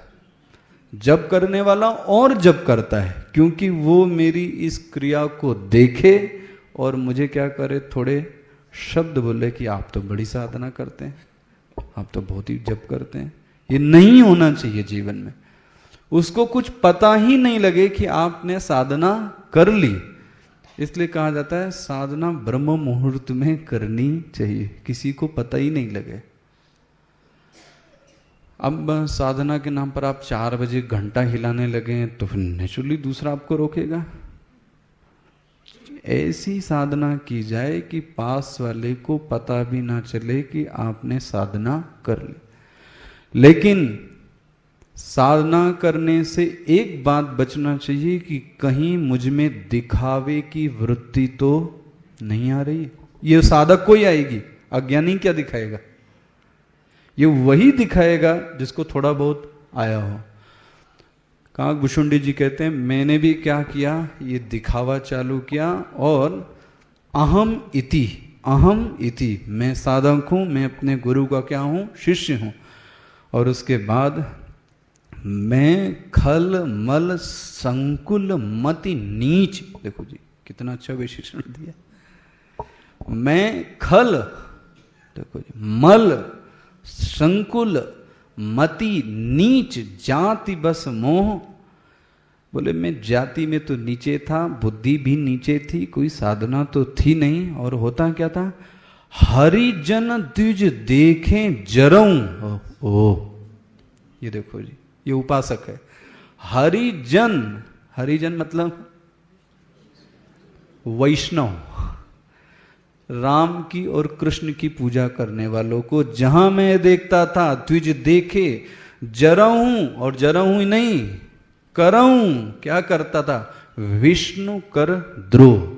जप करने वाला और जप करता है, क्योंकि वो मेरी इस क्रिया को देखे और मुझे क्या करे? थोड़े शब्द बोले कि आप तो बड़ी साधना करते हैं, आप तो बहुत ही जप करते हैं। ये नहीं होना चाहिए जीवन में। उसको कुछ पता ही नहीं लगे कि आपने साधना कर ली। इसलिए कहा जाता है साधना ब्रह्म मुहूर्त में करनी चाहिए, किसी को पता ही नहीं लगे। अब साधना के नाम पर आप 4 बजे घंटा हिलाने लगे तो फिर नेचुरली दूसरा आपको रोकेगा। ऐसी साधना की जाए कि पास वाले को पता भी ना चले कि आपने साधना कर ली। लेकिन साधना करने से एक बात बचना चाहिए कि कहीं मुझ में दिखावे की वृत्ति तो नहीं आ रही। ये साधक को ही आएगी, अज्ञानी क्या दिखाएगा? ये वही दिखाएगा जिसको थोड़ा बहुत आया हो। काक भुषुंडी जी कहते हैं मैंने भी क्या किया? ये दिखावा चालू किया। और अहम इति, मैं साधक हूं, मैं अपने गुरु का क्या हूं? शिष्य हूं। और उसके बाद मैं खल मल संकुल मति नीच, देखो जी कितना अच्छा विशेषण दिया। मैं खल, देखो जी, मल संकुल मति नीच, जाति बस मोह। बोले मैं जाति में तो नीचे था, बुद्धि भी नीचे थी, कोई साधना तो थी नहीं, और होता क्या था, हरिजन द्विज देखें जरऊं। ओ ये देखो जी, ये उपासक है। हरिजन, हरिजन मतलब वैष्णव, राम की और कृष्ण की पूजा करने वालों को जहां मैं देखता था, द्विज देखे जरऊं, और जरऊं ही नहीं करऊं। क्या करता था, विष्णु कर द्रोह,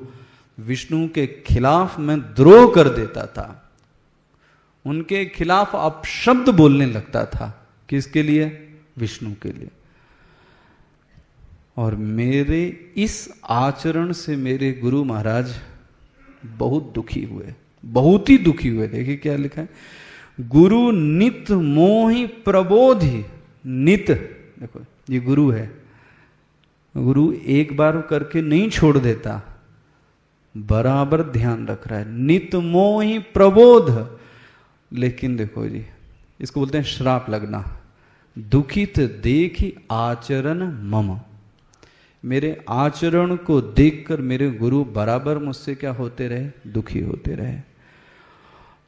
विष्णु के खिलाफ मैं द्रोह कर देता था, उनके खिलाफ अपशब्द बोलने लगता था। किसके लिए, विष्णु के लिए। और मेरे इस आचरण से मेरे गुरु महाराज बहुत दुखी हुए, बहुत ही दुखी हुए। देखिए क्या लिखा है, गुरु नित मोहि प्रबोधि नित। देखो ये गुरु है, गुरु एक बार करके नहीं छोड़ देता, बराबर ध्यान रख रहा है। नित मोहि प्रबोध, लेकिन देखो जी इसको बोलते हैं श्राप लगना। दुखित देखी आचरण मम, मेरे आचरण को देखकर मेरे गुरु बराबर मुझसे क्या होते रहे, दुखी होते रहे।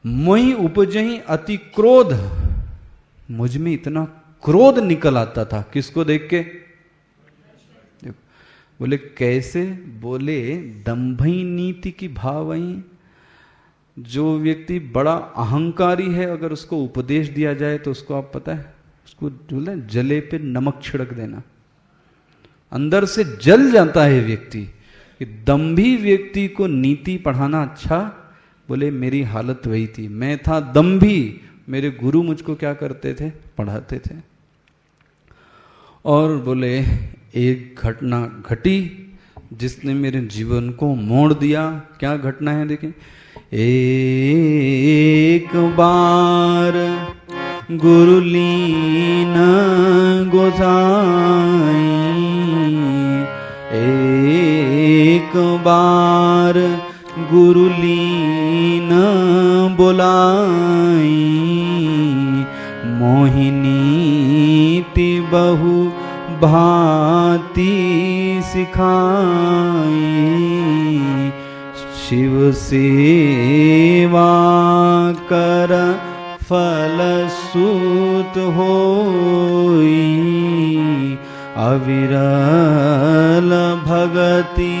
मोहि उपजहि अति क्रोध, मुझ में इतना क्रोध निकल आता था। किसको देख के, बोले कैसे, बोले दंभई नीति की भावई। जो व्यक्ति बड़ा अहंकारी है, अगर उसको उपदेश दिया जाए तो उसको आप पता है, उसको बोले जले पे नमक छिड़क देना, अंदर से जल जाता है व्यक्ति। कि दंभी व्यक्ति को नीति पढ़ाना अच्छा, बोले मेरी हालत वही थी, मैं था दंभी, मेरे गुरु मुझको क्या करते थे, पढ़ाते थे। और बोले एक घटना घटी जिसने मेरे जीवन को मोड़ दिया। क्या घटना है देखें, एक बार गुरु लीन गोसाई, एक बार गुरु लीन बोलाई, मोहिनीति बहु भांति सिखाई, शिव सेवा कर फल सूत होई, अविरल भगति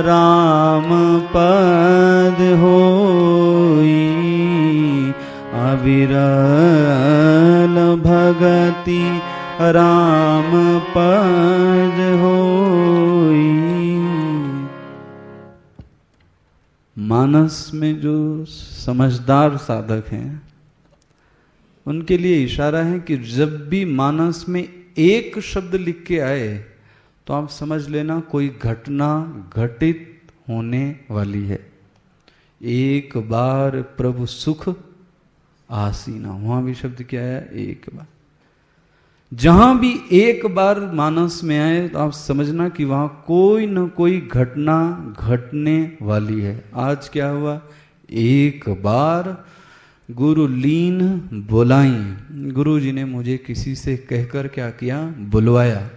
राम पद होई, अविरल भगति राम पद होई। मानस में जो समझदार साधक हैं उनके लिए इशारा है कि जब भी मानस में एक शब्द लिख के आए तो आप समझ लेना कोई घटना घटित होने वाली है। एक बार प्रभु सुख आसीना, वहां भी शब्द क्या है, एक बार। जहां भी एक बार मानस में आए तो आप समझना कि वहां कोई न कोई घटना घटने वाली है। आज क्या हुआ, एक बार गुरु लीन बुलाई, गुरु जी ने मुझे किसी से कहकर क्या किया, बुलवाया।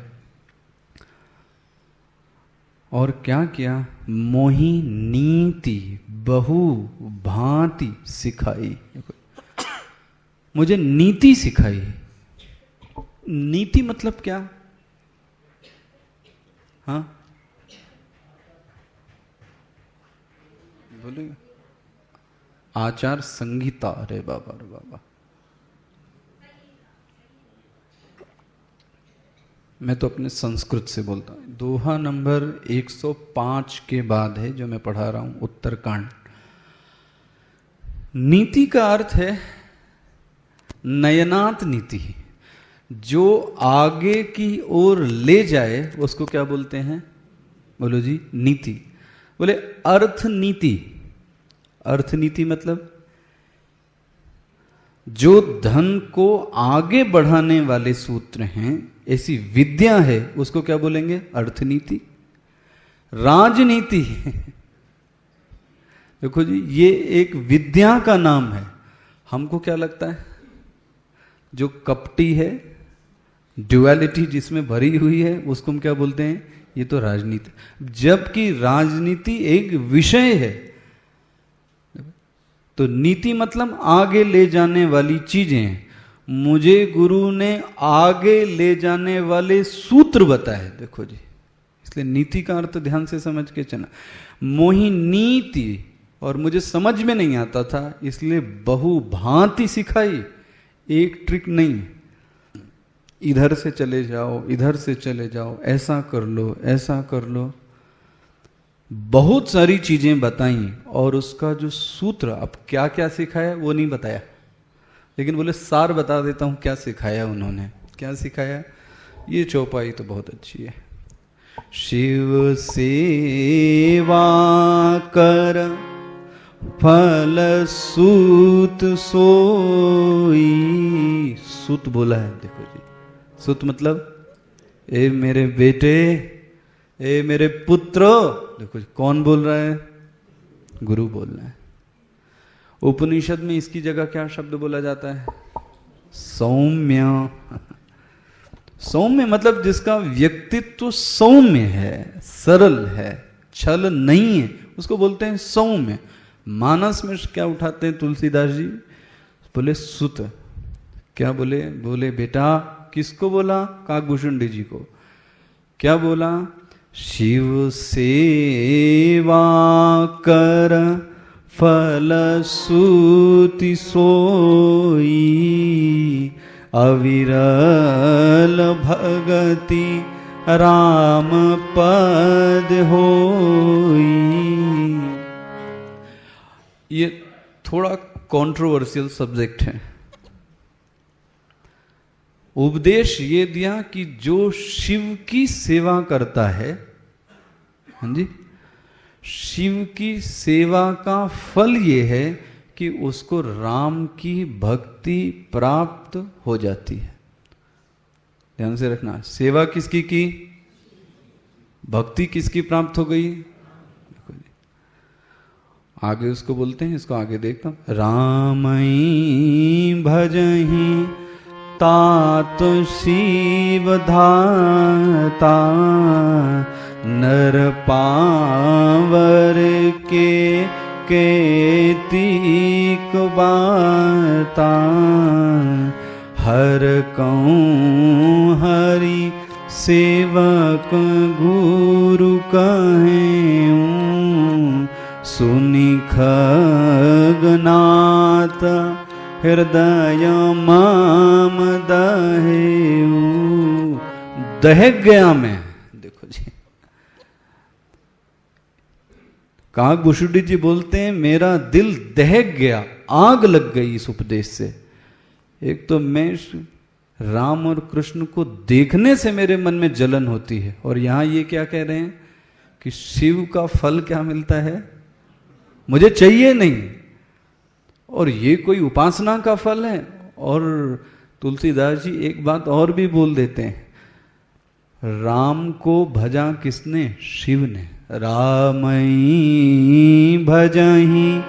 और क्या किया, मोहि नीति बहु भांति सिखाई, मुझे नीति सिखाई। नीति मतलब क्या, हाँ बोलेगा, आचार संहिता। अरे बाबा रे बाबा, मैं तो अपने संस्कृत से बोलता हूं। दोहा नंबर 105 के बाद है जो मैं पढ़ा रहा हूं, उत्तरकांड। नीति का अर्थ है नयनात नीति, जो आगे की ओर ले जाए उसको क्या बोलते हैं, बोलो जी, नीति। बोले अर्थ नीति, अर्थ नीति मतलब जो धन को आगे बढ़ाने वाले सूत्र हैं, ऐसी विद्या है, उसको क्या बोलेंगे? अर्थनीति, राजनीति। देखो जी, ये एक विद्या का नाम है। हमको क्या लगता है? जो कपटी है, ड्युअलिटी जिसमें भरी हुई है, उसको हम क्या बोलते हैं? ये तो राजनीति। जबकि राजनीति एक विषय है। तो नीति मतलब आगे ले जाने वाली चीजें हैं। मुझे गुरु ने आगे ले जाने वाले सूत्र बताए। देखो जी, इसलिए नीति का अर्थ ध्यान से समझ के चलना। मोही नीति, और मुझे समझ में नहीं आता था, इसलिए बहुभांति सिखाई, एक ट्रिक नहीं। इधर से चले जाओ, इधर से चले जाओ, ऐसा कर लो, ऐसा कर लो, बहुत सारी चीजें बताई। और उसका जो सूत्र, अब क्या क्या सिखाया वो नहीं बताया, लेकिन बोले सार बता देता हूं क्या सिखाया उन्होंने। क्या सिखाया? ये चौपाई तो बहुत अच्छी है। शिव सेवा कर फल सूत सोई। सूत बोला है, देखो जी, सूत मतलब ए मेरे बेटे, ए मेरे पुत्र। देखो जी, कौन बोल रहा है? गुरु बोल रहा है। उपनिषद में इसकी जगह क्या शब्द बोला जाता है? सौम्य। सौम्य मतलब जिसका व्यक्तित्व सौम्य है, सरल है, छल नहीं है, उसको बोलते हैं सौम्य। मानस में क्या उठाते हैं तुलसीदास जी? बोले सुत। क्या बोले? बोले बेटा, किसको बोला? काकभूषुंडी जी को। क्या बोला? शिव सेवा कर फल सूति सोई, अविरल भगति राम पद होई। ये थोड़ा कंट्रोवर्शियल सब्जेक्ट है। उपदेश ये दिया कि जो शिव की सेवा करता है, हाँ जी, शिव की सेवा का फल ये है कि उसको राम की भक्ति प्राप्त हो जाती है। ध्यान से रखना, सेवा किसकी की? भक्ति किसकी प्राप्त हो गई? आगे उसको बोलते हैं, इसको आगे देखता हूं। रामई भजहि तात शिव धाता, नर पावर के तीक बाता, हर कऊं हरि सेवक गुरु कहें, सुनि खगनाथ हृदय माम दहेऊ। दहक गया मैं। देखो जी, काकभूषुंडी जी बोलते हैं मेरा दिल दहक गया, आग लग गई इस उपदेश से। एक तो मैं राम और कृष्ण को देखने से मेरे मन में जलन होती है, और यहां ये क्या कह रहे हैं कि शिव का फल क्या मिलता है? मुझे चाहिए नहीं। और ये कोई उपासना का फल है। और तुलसीदास जी एक बात और भी बोल देते हैं, राम को भजा किसने? शिव ने। रामई भजहि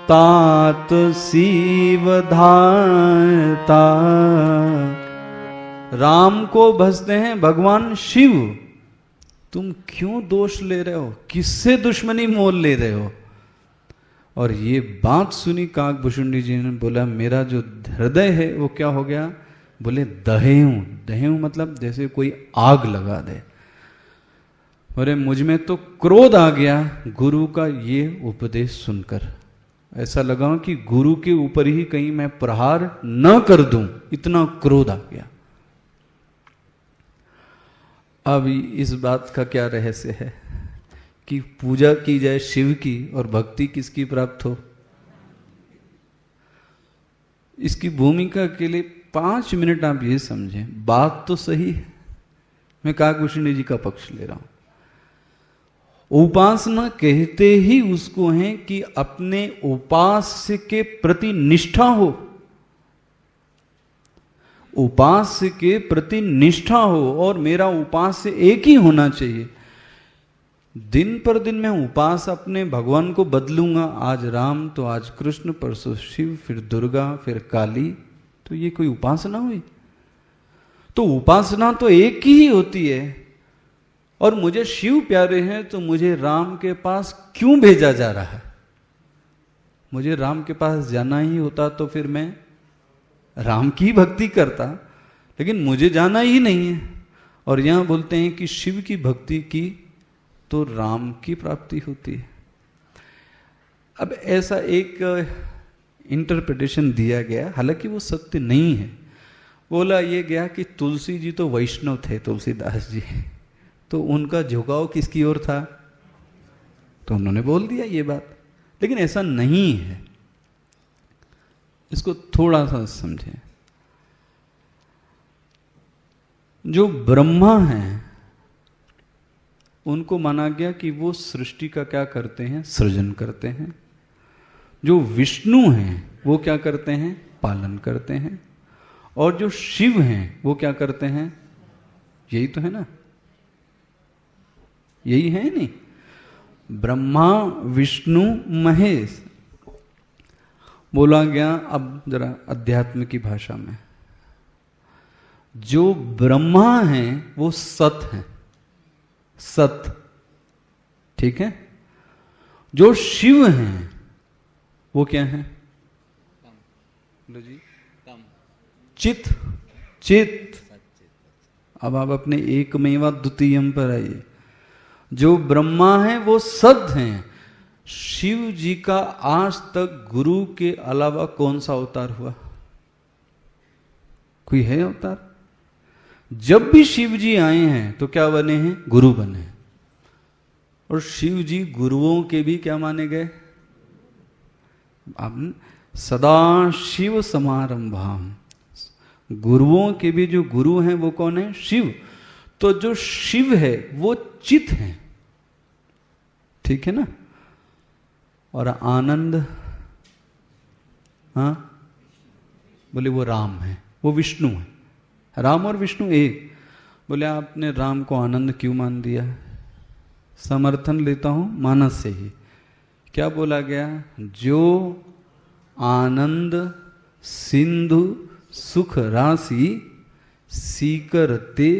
तात शिव धाता। राम को भजते हैं भगवान शिव। तुम क्यों दोष ले रहे हो? किससे दुश्मनी मोल ले रहे हो? और ये बात सुनी काकभूषुंडी जी ने, बोला मेरा जो हृदय है वो क्या हो गया? बोले दहेऊ। दहेऊ मतलब जैसे कोई आग लगा दे। अरे मुझ में तो क्रोध आ गया गुरु का ये उपदेश सुनकर। ऐसा लगा कि गुरु के ऊपर ही कहीं मैं प्रहार न कर दूं, इतना क्रोध आ गया। अब इस बात का क्या रहस्य है कि पूजा की जाए शिव की और भक्ति किसकी प्राप्त हो? इसकी भूमिका के लिए 5 मिनट आप ये समझें। बात तो सही है, मैं काकभूषुंडी जी का पक्ष ले रहा हूं। उपासना कहते ही उसको है कि अपने उपास्य के प्रति निष्ठा हो। उपास्य के प्रति निष्ठा हो और मेरा उपास्य एक ही होना चाहिए। दिन पर दिन मैं उपास अपने भगवान को बदलूंगा, आज राम तो आज कृष्ण, परसों शिव, फिर दुर्गा, फिर काली, तो ये कोई उपासना हुई? तो उपासना तो एक ही होती है। और मुझे शिव प्यारे हैं तो मुझे राम के पास क्यों भेजा जा रहा है? मुझे राम के पास जाना ही होता तो फिर मैं राम की भक्ति करता, लेकिन मुझे जाना ही नहीं है। और यहां बोलते हैं कि शिव की भक्ति की तो राम की प्राप्ति होती है। अब ऐसा एक इंटरप्रिटेशन दिया गया, हालांकि वो सत्य नहीं है। बोला ये गया कि तुलसी जी तो वैष्णव थे, तुलसीदास जी, तो उनका झुकाव किसकी ओर था? तो उन्होंने बोल दिया ये बात, लेकिन ऐसा नहीं है। इसको थोड़ा सा समझें। जो ब्रह्मा हैं उनको माना गया कि वो सृष्टि का क्या करते हैं? सृजन करते हैं। जो विष्णु हैं वो क्या करते हैं? पालन करते हैं। और जो शिव हैं वो क्या करते हैं? यही तो है ना, यही है नहीं? ब्रह्मा विष्णु महेश बोला गया। अब जरा अध्यात्म की भाषा में, जो ब्रह्मा हैं वो सत हैं, सत, ठीक है। जो शिव हैं वो क्या है? जी, चित, चित। अब आप अपने एक मेवा द्वितीयम पर आइए। जो ब्रह्मा है वो सत हैं। शिव जी का आज तक गुरु के अलावा कौन सा अवतार हुआ? कोई है अवतार? जब भी शिव जी आए हैं तो क्या बने हैं? गुरु बने हैं। और शिव जी गुरुओं के भी क्या माने गए? अब सदा शिव समारंभाम, गुरुओं के भी जो गुरु हैं वो कौन है? शिव। तो जो शिव है वो चित है, ठीक है ना। और आनंद, हाँ बोले वो राम है, वो विष्णु है। राम और विष्णु एक। बोले आपने राम को आनंद क्यों मान दिया? समर्थन लेता हूं मानस से ही। क्या बोला गया? जो आनंद सिंधु सुख राशि सीकर ते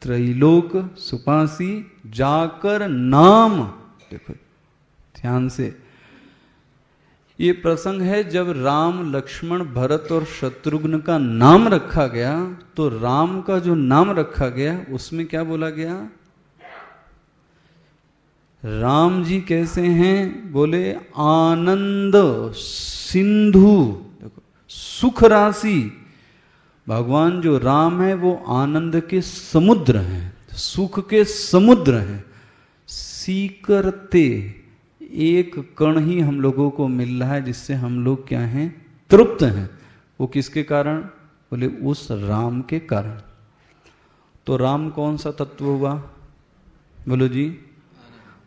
त्रैलोक सुपासी जाकर नाम। देखो ध्यान से, ये प्रसंग है जब राम लक्ष्मण भरत और शत्रुघ्न का नाम रखा गया। तो राम का जो नाम रखा गया उसमें क्या बोला गया? राम जी कैसे हैं? बोले आनंद सिंधु, देखो सुख राशि। भगवान जो राम है वो आनंद के समुद्र हैं, सुख के समुद्र हैं। सीकरते, एक कण ही हम लोगों को मिल रहा है जिससे हम लोग क्या हैं? तृप्त हैं। वो किसके कारण? बोले उस राम के कारण। तो राम कौन सा तत्व हुआ? बोलो जी।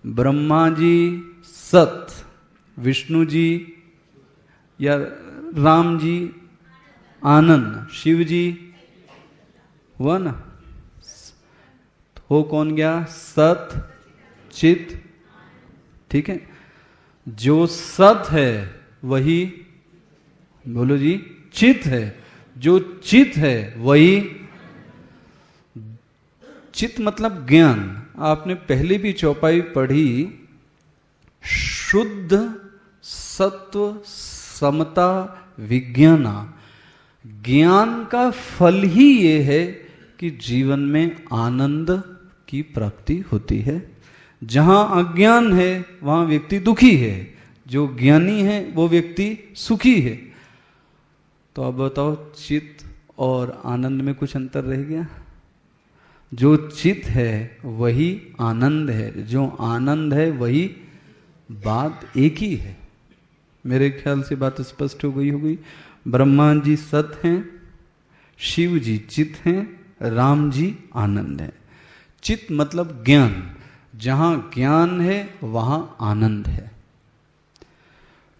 ब्रह्मा जी सत, विष्णु जी या राम जी आनंद, शिव जी हुआ ना। हो कौन गया? सत चित, ठीक है। जो सत है वही, बोलो जी, चित है। जो चित है वही, चित मतलब ज्ञान। आपने पहले भी चौपाई पढ़ी, शुद्ध सत्व समता विज्ञाना। ज्ञान का फल ही ये है कि जीवन में आनंद की प्राप्ति होती है। जहां अज्ञान है वहां व्यक्ति दुखी है, जो ज्ञानी है वो व्यक्ति सुखी है। तो अब बताओ, चित्त और आनंद में कुछ अंतर रह गया? जो चित्त है वही आनंद है, जो आनंद है वही बात एक ही है। मेरे ख्याल से बात स्पष्ट हो गई होगी। ब्रह्मा जी सत हैं, शिव जी चित्त हैं, राम जी आनंद है। चित्त मतलब ज्ञान, जहां ज्ञान है वहां आनंद है।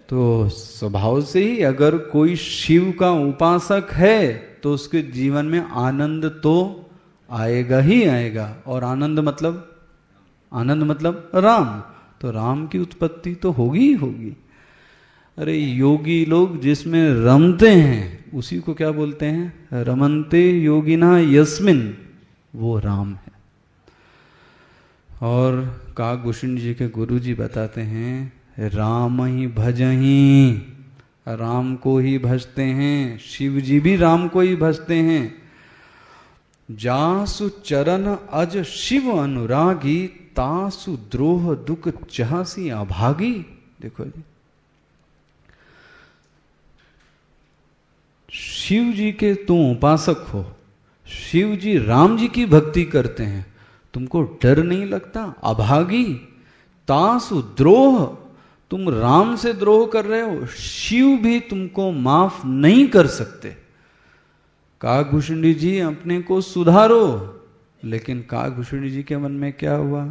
तो स्वभाव से ही अगर कोई शिव का उपासक है तो उसके जीवन में आनंद तो आएगा ही आएगा। और आनंद मतलब राम, तो राम की उत्पत्ति तो होगी ही होगी। अरे योगी लोग जिसमें रमते हैं उसी को क्या बोलते हैं? रमन्ते योगिना यस्मिन, वो राम है। और काकभूषण जी के गुरु जी बताते हैं राम ही भजहीं, राम को ही भजते हैं। शिव जी भी राम को ही भजते हैं। जासु चरण अज शिव अनुरागी, तासु द्रोह दुख चासी अभागी। देखो जी, शिव जी के तुम उपासक हो, शिव जी राम जी की भक्ति करते हैं, तुमको डर नहीं लगता? अभागी तासु द्रोह, तुम राम से द्रोह कर रहे हो, शिव भी तुमको माफ नहीं कर सकते। काकभूषण जी अपने को सुधारो। लेकिन काकभूषण जी के मन में क्या हुआ?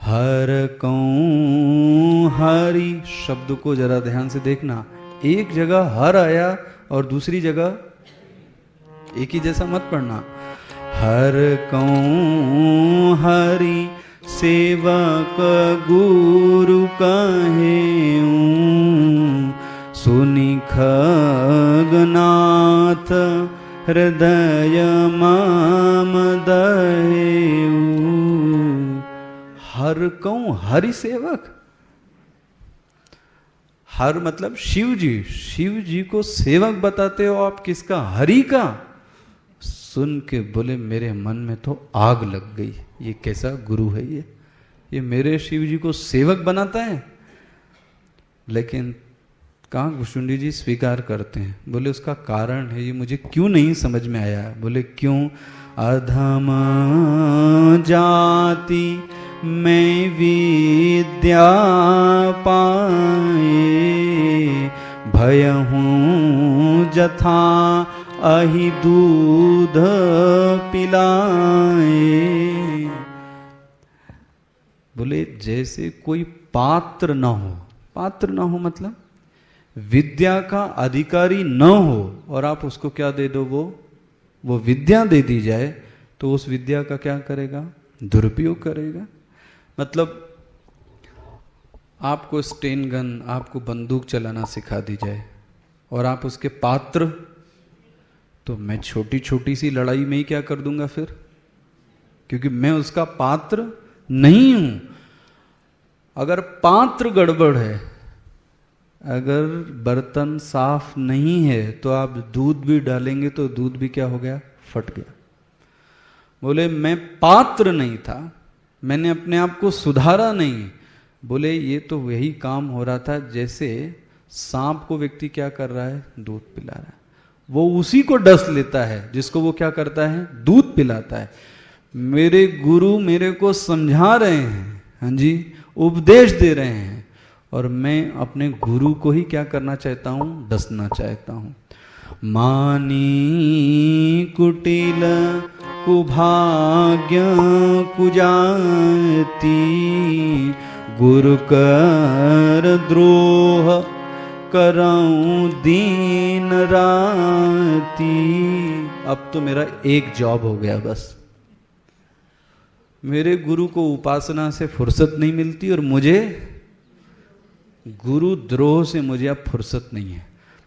हर कौं हरि शब्द को जरा ध्यान से देखना। एक जगह हर आया और दूसरी जगह एक ही जैसा मत पढ़ना। हर कौं हरि सेवक गुरु कहेऊं, सुनि खगनाथ हृदय माम दहेऊ। हर कौं हरि सेवक, हर मतलब शिव जी, शिव जी को सेवक बताते हो आप किसका? हरि का। सुन के बोले मेरे मन में तो आग लग गई, ये कैसा गुरु है ये मेरे शिव जी को सेवक बनाता है। लेकिन काकभूषण जी स्वीकार करते हैं, बोले उसका कारण है, ये मुझे क्यों नहीं समझ में आया। बोले क्यों? अधम जाति में विद्या पाए, भयहूँ जथा अहि दूध पिलाए। बोले जैसे कोई पात्र ना हो, पात्र ना हो मतलब विद्या का अधिकारी न हो, और आप उसको क्या दे दो, वो विद्या दे दी जाए, तो उस विद्या का क्या करेगा? दुरुपयोग करेगा। मतलब आपको स्टेन गन, आपको बंदूक चलाना सिखा दी जाए और आप उसके पात्र, तो मैं छोटी छोटी सी लड़ाई में ही क्या कर दूंगा फिर, क्योंकि मैं उसका पात्र नहीं हूं। अगर पात्र गड़बड़ है, अगर बर्तन साफ नहीं है, तो आप दूध भी डालेंगे तो दूध भी क्या हो गया? फट गया। बोले मैं पात्र नहीं था, मैंने अपने आप को सुधारा नहीं। बोले ये तो वही काम हो रहा था जैसे सांप को व्यक्ति क्या कर रहा है? दूध पिला रहा है। वो उसी को डस लेता है जिसको वो क्या करता है? दूध पिलाता है। मेरे गुरु मेरे को समझा रहे हैं, हाँ जी, उपदेश दे रहे हैं, और मैं अपने गुरु को ही क्या करना चाहता हूं? डसना चाहता हूं। मानी कुटिल कुभाग्य कुजाति, गुरु कर द्रोह कराऊं दीन राती। अब तो मेरा एक जॉब हो गया बस। मेरे गुरु को उपासना से फुर्सत नहीं मिलती और मुझे गुरु द्रोह से मुझे अब फुर्सत नहीं है।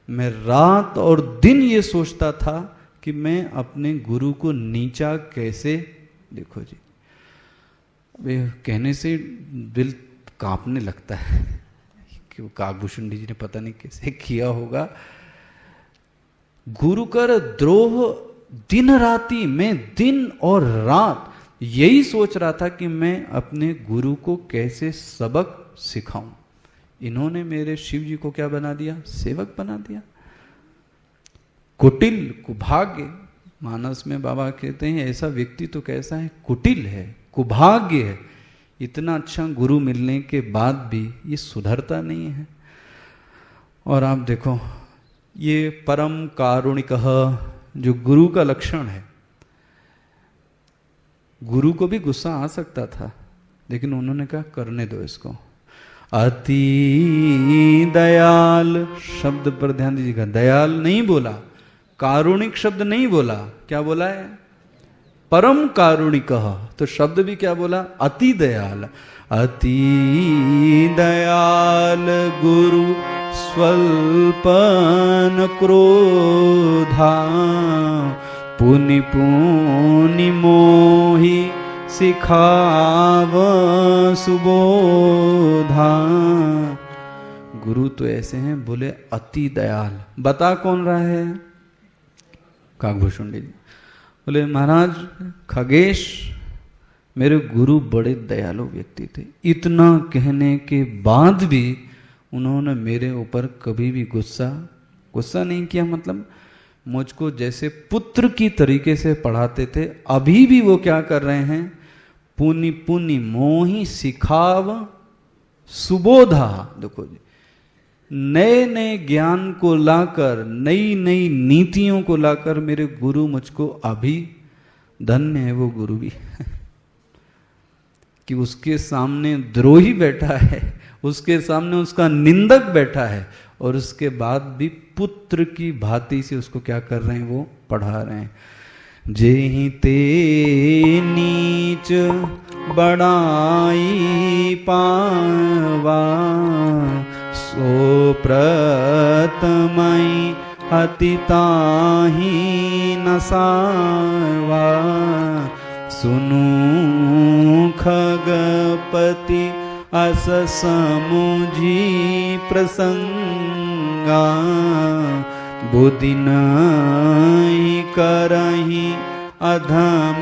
मैं रात और दिन ये सोचता था कि मैं अपने गुरु को नीचा कैसे, देखो जी, वे कहने से दिल कांपने लगता है कि वो काकभूषण जी ने पता नहीं कैसे किया होगा। गुरु कर द्रोह दिन राती, मैं दिन और रात यही सोच रहा था कि मैं अपने गुरु को कैसे सबक सिखाऊं। इन्होंने मेरे शिव जी को क्या बना दिया? सेवक बना दिया। कुटिल कुभाग्य, मानस में बाबा कहते हैं ऐसा व्यक्ति तो कैसा है? कुटिल है, कुभाग्य है। इतना अच्छा गुरु मिलने के बाद भी ये सुधरता नहीं है। और आप देखो ये परम कारुणिक जो गुरु का लक्षण है, गुरु को भी गुस्सा आ सकता था, लेकिन उन्होंने कहा करने दो इसको। अति दयाल शब्द पर ध्यान दीजिएगा, दयाल नहीं बोला, कारुणिक शब्द नहीं बोला, क्या बोला है? परम कारुणिक। तो शब्द भी क्या बोला? अति दयाल। अति दयाल गुरु स्वल्प न क्रोधा, पुनि पुनि मोहि सिखाव सुबोधा। गुरु तो ऐसे हैं, बोले अति दयाल। बता कौन रहा है? काकभूषुंडी जी बोले महाराज खगेश मेरे गुरु बड़े दयालु व्यक्ति थे, इतना कहने के बाद भी उन्होंने मेरे ऊपर कभी भी गुस्सा नहीं किया। मतलब मुझको जैसे पुत्र की तरीके से पढ़ाते थे, अभी भी वो क्या कर रहे हैं? पुनि पुनि मोहि सिखाव सुबोधा। देखो जी, नए नए ज्ञान को लाकर, नई नई नीतियों को लाकर मेरे गुरु मुझको अभी, धन्य है वो गुरु भी कि उसके सामने द्रोही बैठा है, उसके सामने उसका निंदक बैठा है, और उसके बाद भी पुत्र की भांति से उसको क्या कर रहे हैं? वो पढ़ा रहे हैं। जेहि ते नीच बड़ाई पावा, सो प्रतमई अति ताहि न सावा। सुनु खगपति अस समुझी प्रसंगा, बुद्धि नहीं करहि अधम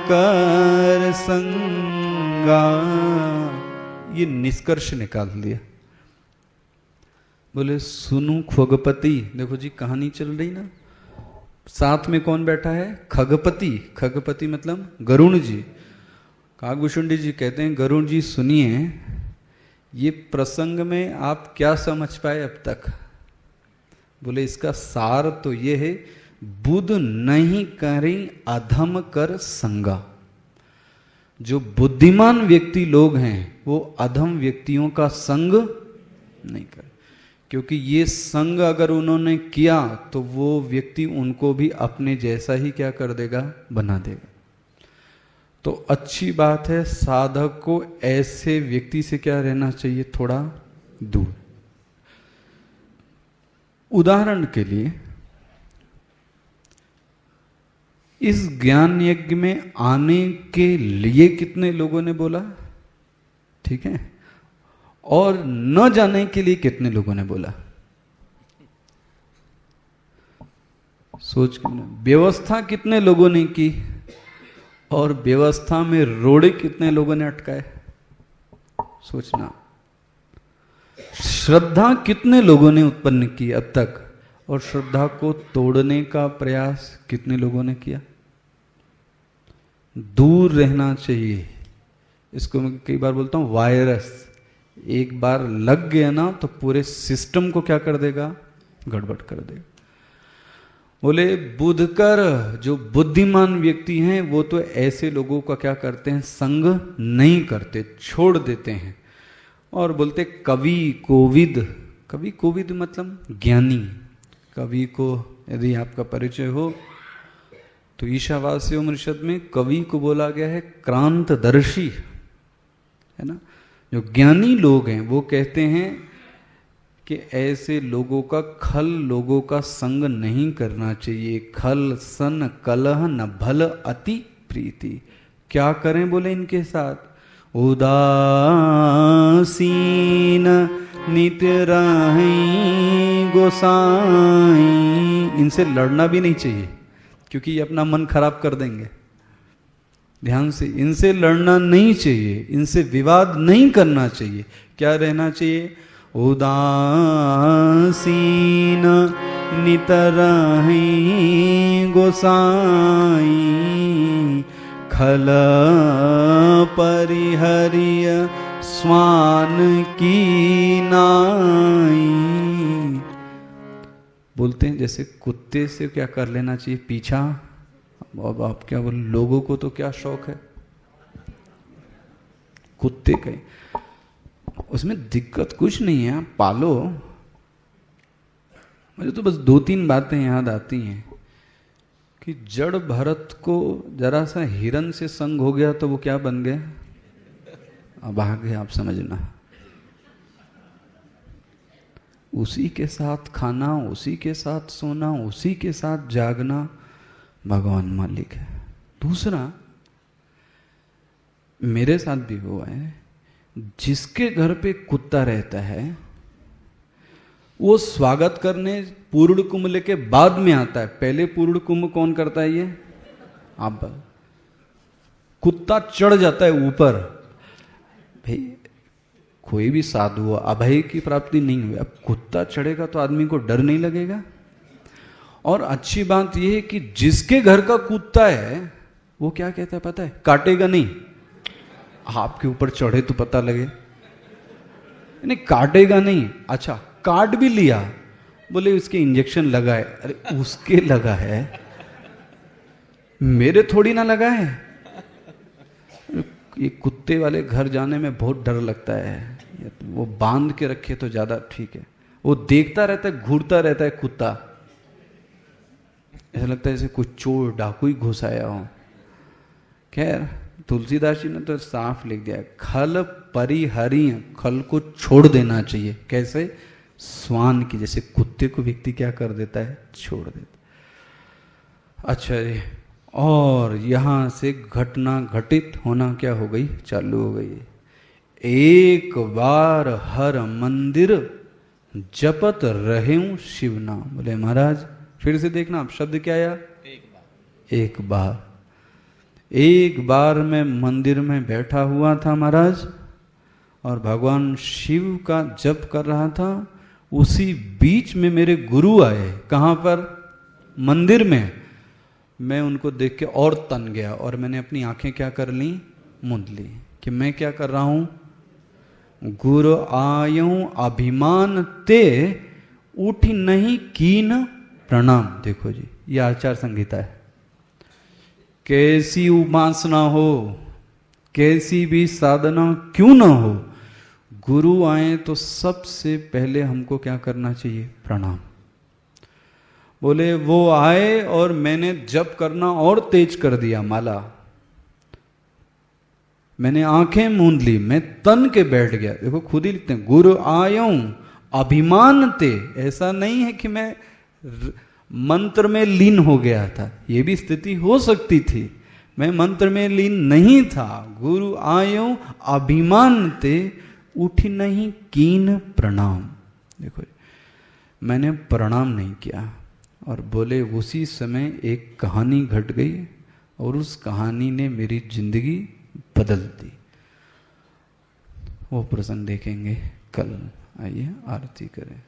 कर संगा। ये निष्कर्ष निकाल दिया। बोले सुनु खगपति, देखो जी कहानी चल रही ना, साथ में कौन बैठा है? खगपति। खगपति मतलब गरुण जी। काकभूषुंडी जी कहते हैं गरुण जी सुनिए, ये प्रसंग में आप क्या समझ पाए अब तक? बोले इसका सार तो ये है, बुध नहीं करें अधम कर संगा। जो बुद्धिमान व्यक्ति लोग हैं वो अधम व्यक्तियों का संग नहीं करें, क्योंकि ये संग अगर उन्होंने किया तो वो व्यक्ति उनको भी अपने जैसा ही क्या कर देगा? बना देगा। तो अच्छी बात है, साधक को ऐसे व्यक्ति से क्या रहना चाहिए? थोड़ा दूर। उदाहरण के लिए इस ज्ञान यज्ञ में आने के लिए कितने लोगों ने बोला? ठीक है, और न जाने के लिए कितने लोगों ने बोला? सोच के व्यवस्था कितने लोगों ने की, और व्यवस्था में रोड़े कितने लोगों ने अटकाए? सोचना। श्रद्धा कितने लोगों ने उत्पन्न की अब तक, और श्रद्धा को तोड़ने का प्रयास कितने लोगों ने किया? दूर रहना चाहिए। इसको मैं कई बार बोलता हूं वायरस, एक बार लग गया ना तो पूरे सिस्टम को क्या कर देगा? गड़बड़ कर देगा। बोले बुद्धकर, जो बुद्धिमान व्यक्ति हैं वो तो ऐसे लोगों का क्या करते हैं? संग नहीं करते, छोड़ देते हैं। और बोलते कवि कोविद। कवि कोविद मतलब ज्ञानी। कवि को यदि आपका परिचय हो तो ईशावास्य उपनिषद में कवि को बोला गया है क्रांतदर्शी, है ना। जो ज्ञानी लोग हैं वो कहते हैं कि ऐसे लोगों का, खल लोगों का संग नहीं करना चाहिए। खल सन कलह न भल अति प्रीति। क्या करें बोले इनके साथ? उदासीन नित रहीं गोसाई। इनसे लड़ना भी नहीं चाहिए, क्योंकि ये अपना मन खराब कर देंगे। ध्यान से, इनसे लड़ना नहीं चाहिए, इनसे विवाद नहीं करना चाहिए। क्या रहना चाहिए? उदासीन नित रहीं गोसाई, खल परिहरिय स्वान की नाई। बोलते हैं जैसे कुत्ते से क्या कर लेना चाहिए? पीछा। अब आप क्या बोल, लोगों को तो क्या शौक है कुत्ते का, उसमें दिक्कत कुछ नहीं है, पालो। मुझे तो बस 2-3 बातें याद आती हैं कि जड़ भरत को जरा सा हिरन से संग हो गया तो वो क्या बन गया? अब आगे आप समझना। उसी के साथ खाना, उसी के साथ सोना, उसी के साथ जागना भगवान मालिक है। दूसरा, मेरे साथ भी हुआ है, जिसके घर पे कुत्ता रहता है वो स्वागत करने पूर्ण कुंभ लेके बाद में आता है। पहले पूर्ण कुंभ कौन करता है? ये आप। कुत्ता चढ़ जाता है ऊपर। भाई कोई भी साधु हो, अभय की प्राप्ति नहीं हुई, अब कुत्ता चढ़ेगा तो आदमी को डर नहीं लगेगा? और अच्छी बात यह है कि जिसके घर का कुत्ता है वो क्या कहता है पता है? काटेगा नहीं। आपके ऊपर चढ़े तो पता लगे, नहीं काटेगा नहीं। अच्छा, काट भी लिया, बोले उसके इंजेक्शन लगाए। अरे उसके लगा है, मेरे थोड़ी ना लगा है। ये कुत्ते वाले घर जाने में बहुत डर लगता है। वो बांध के रखे तो ज्यादा ठीक है। वो देखता रहता है, घूरता रहता है कुत्ता, ऐसा लगता है जैसे कोई चोर डाकू ही घुस आया हो। खैर, तुलसीदास जी ने तो साफ लिख दिया, खल परिहरी, खल को छोड़ देना चाहिए। कैसे? स्वान की जैसे कुत्ते को व्यक्ति क्या कर देता है? छोड़ देता। अच्छा जी, और यहां से घटना घटित होना क्या हो गई? चालू हो गई। एक बार हर मंदिर जपत रहे शिव नाम। बोले महाराज फिर से देखना, आप शब्द क्या आया? एक बार। एक बार मैं मंदिर में बैठा हुआ था महाराज, और भगवान शिव का जप कर रहा था। उसी बीच में मेरे गुरु आए। कहां पर? मंदिर में। मैं उनको देख के और तन गया, और मैंने अपनी आंखें क्या कर ली? मूंद ली। कि मैं क्या कर रहा हूं? गुरु आयु अभिमान ते उठ नहीं कीन प्रणाम। देखो जी, ये आचार संहिता है। कैसी उपासना हो, कैसी भी साधना क्यों ना हो, गुरु आए तो सबसे पहले हमको क्या करना चाहिए? प्रणाम। बोले वो आए और मैंने जप करना और तेज कर दिया, माला। मैंने आंखें मूंद ली, मैं तन के बैठ गया। देखो खुद ही लिखते हैं, गुरु आयो अभिमान ते। ऐसा नहीं है कि मैं मंत्र में लीन हो गया था, ये भी स्थिति हो सकती थी। मैं मंत्र में लीन नहीं था। गुरु आयो अभिमान ते उठी नहीं कीन प्रणाम। देखो मैंने प्रणाम नहीं किया। और बोले उसी समय एक कहानी घट गई, और उस कहानी ने मेरी जिंदगी बदल दी। वो प्रसंग देखेंगे कल। आइए आरती करें।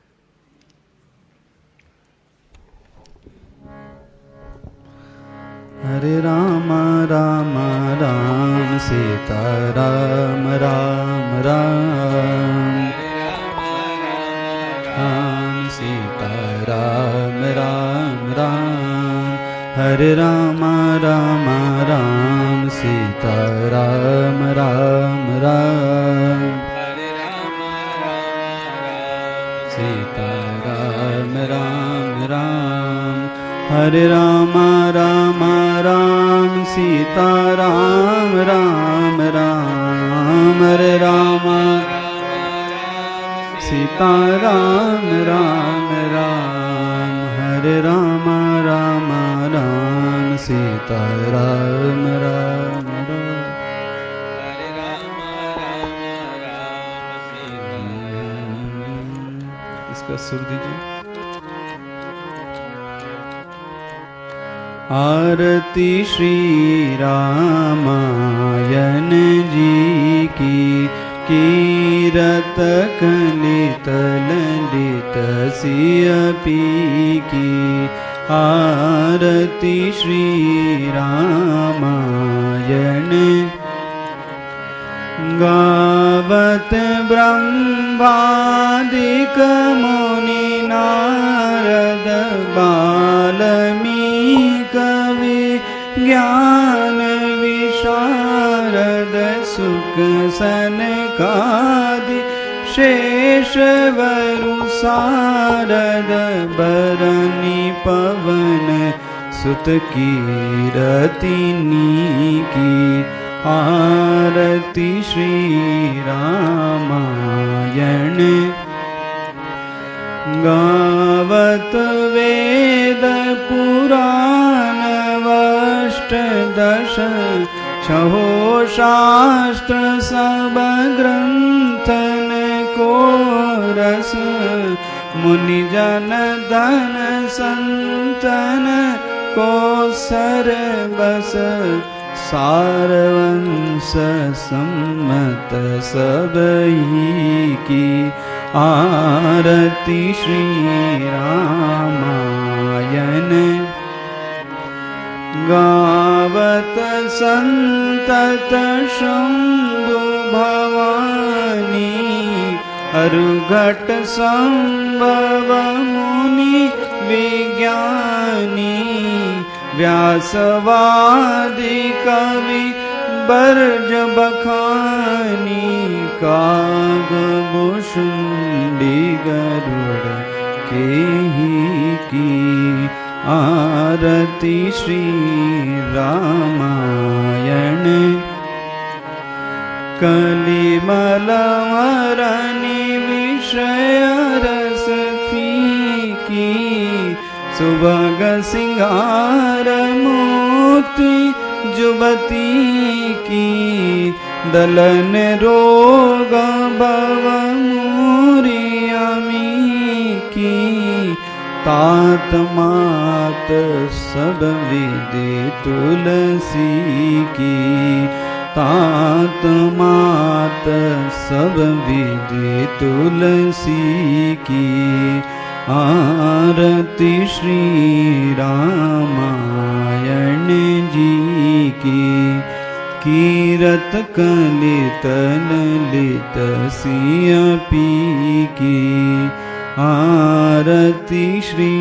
हरे राम राम राम सीता राम राम राम राम सीता राम राम राम। हरे राम राम राम सीता राम राम राम। सीता राम राम राम। हरे राम राम राम सीता राम राम राम। हरे राम सीता राम राम राम। हरे राम राम राम सीता राम राम राम। इसका सुर दीजिए। आरती श्री रामायण जी की, कीरत कलित ललित सिय पी की। आरती श्री रामायण गावत ब्रह्मादिक मुनि नारद बाल्मीकि कवि ज्ञान विशारद सुख सनकादि शेष वरु सारद बरनी पवन सुत की रतिनी की आरती श्री रामायण गावत वेद पुराण अष्टदश छहो शास्त्र सब ग्रंथन को रस मुनि जन धन संतन को सर बस सारवंश सम्मत सबई की आरती श्री रामायण गावत संतत शंभु भवानी अरुघट संभव मुनि विज्ञानी व्यासवादि कवि बर्ज बखानी कागभूषुंडी गरुड़ केहि की आरती श्री रामायण कलिमलमरनि विषय रस फीकी सुभग सिंगार मूर्ति जुबती की दलन रोग भव मूरियामी की तात मात सब विदि तुलसी की तात मात सब विदि तुलसी की आरती श्री रामायण जी की कीरत कलित ललित सिय पी की आरती श्री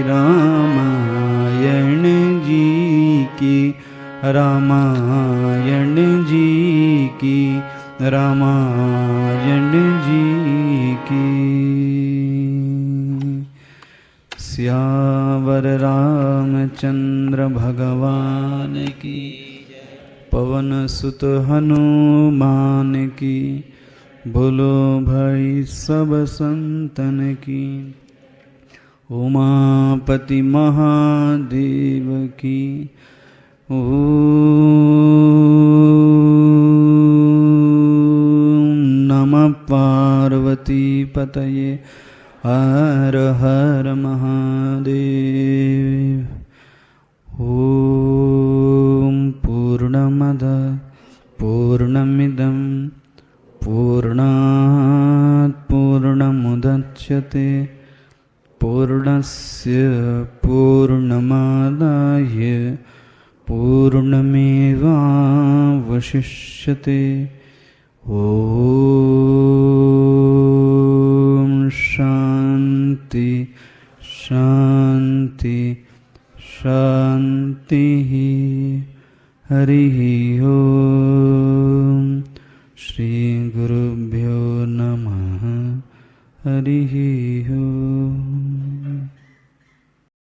रामायण जी की रामायण जी की रामायण जी की सियावर रामचंद्र भगवान की पवन सुत हनुमान की बोलो भाई सब संतन की उमापति महादेव की ओम नमः पार्वती पतये हर हर महादेव। ओम पूर्णमद पूर्णमिदं पूर्णात् पूर्णमुदच्यते पूर्णस्य पूर्णमादाय पूर्णमेवावशिष्यते। ओम शांति शांति शांति। हरि ओम। श्री गुरुभ्यो नमः। हरि ओम।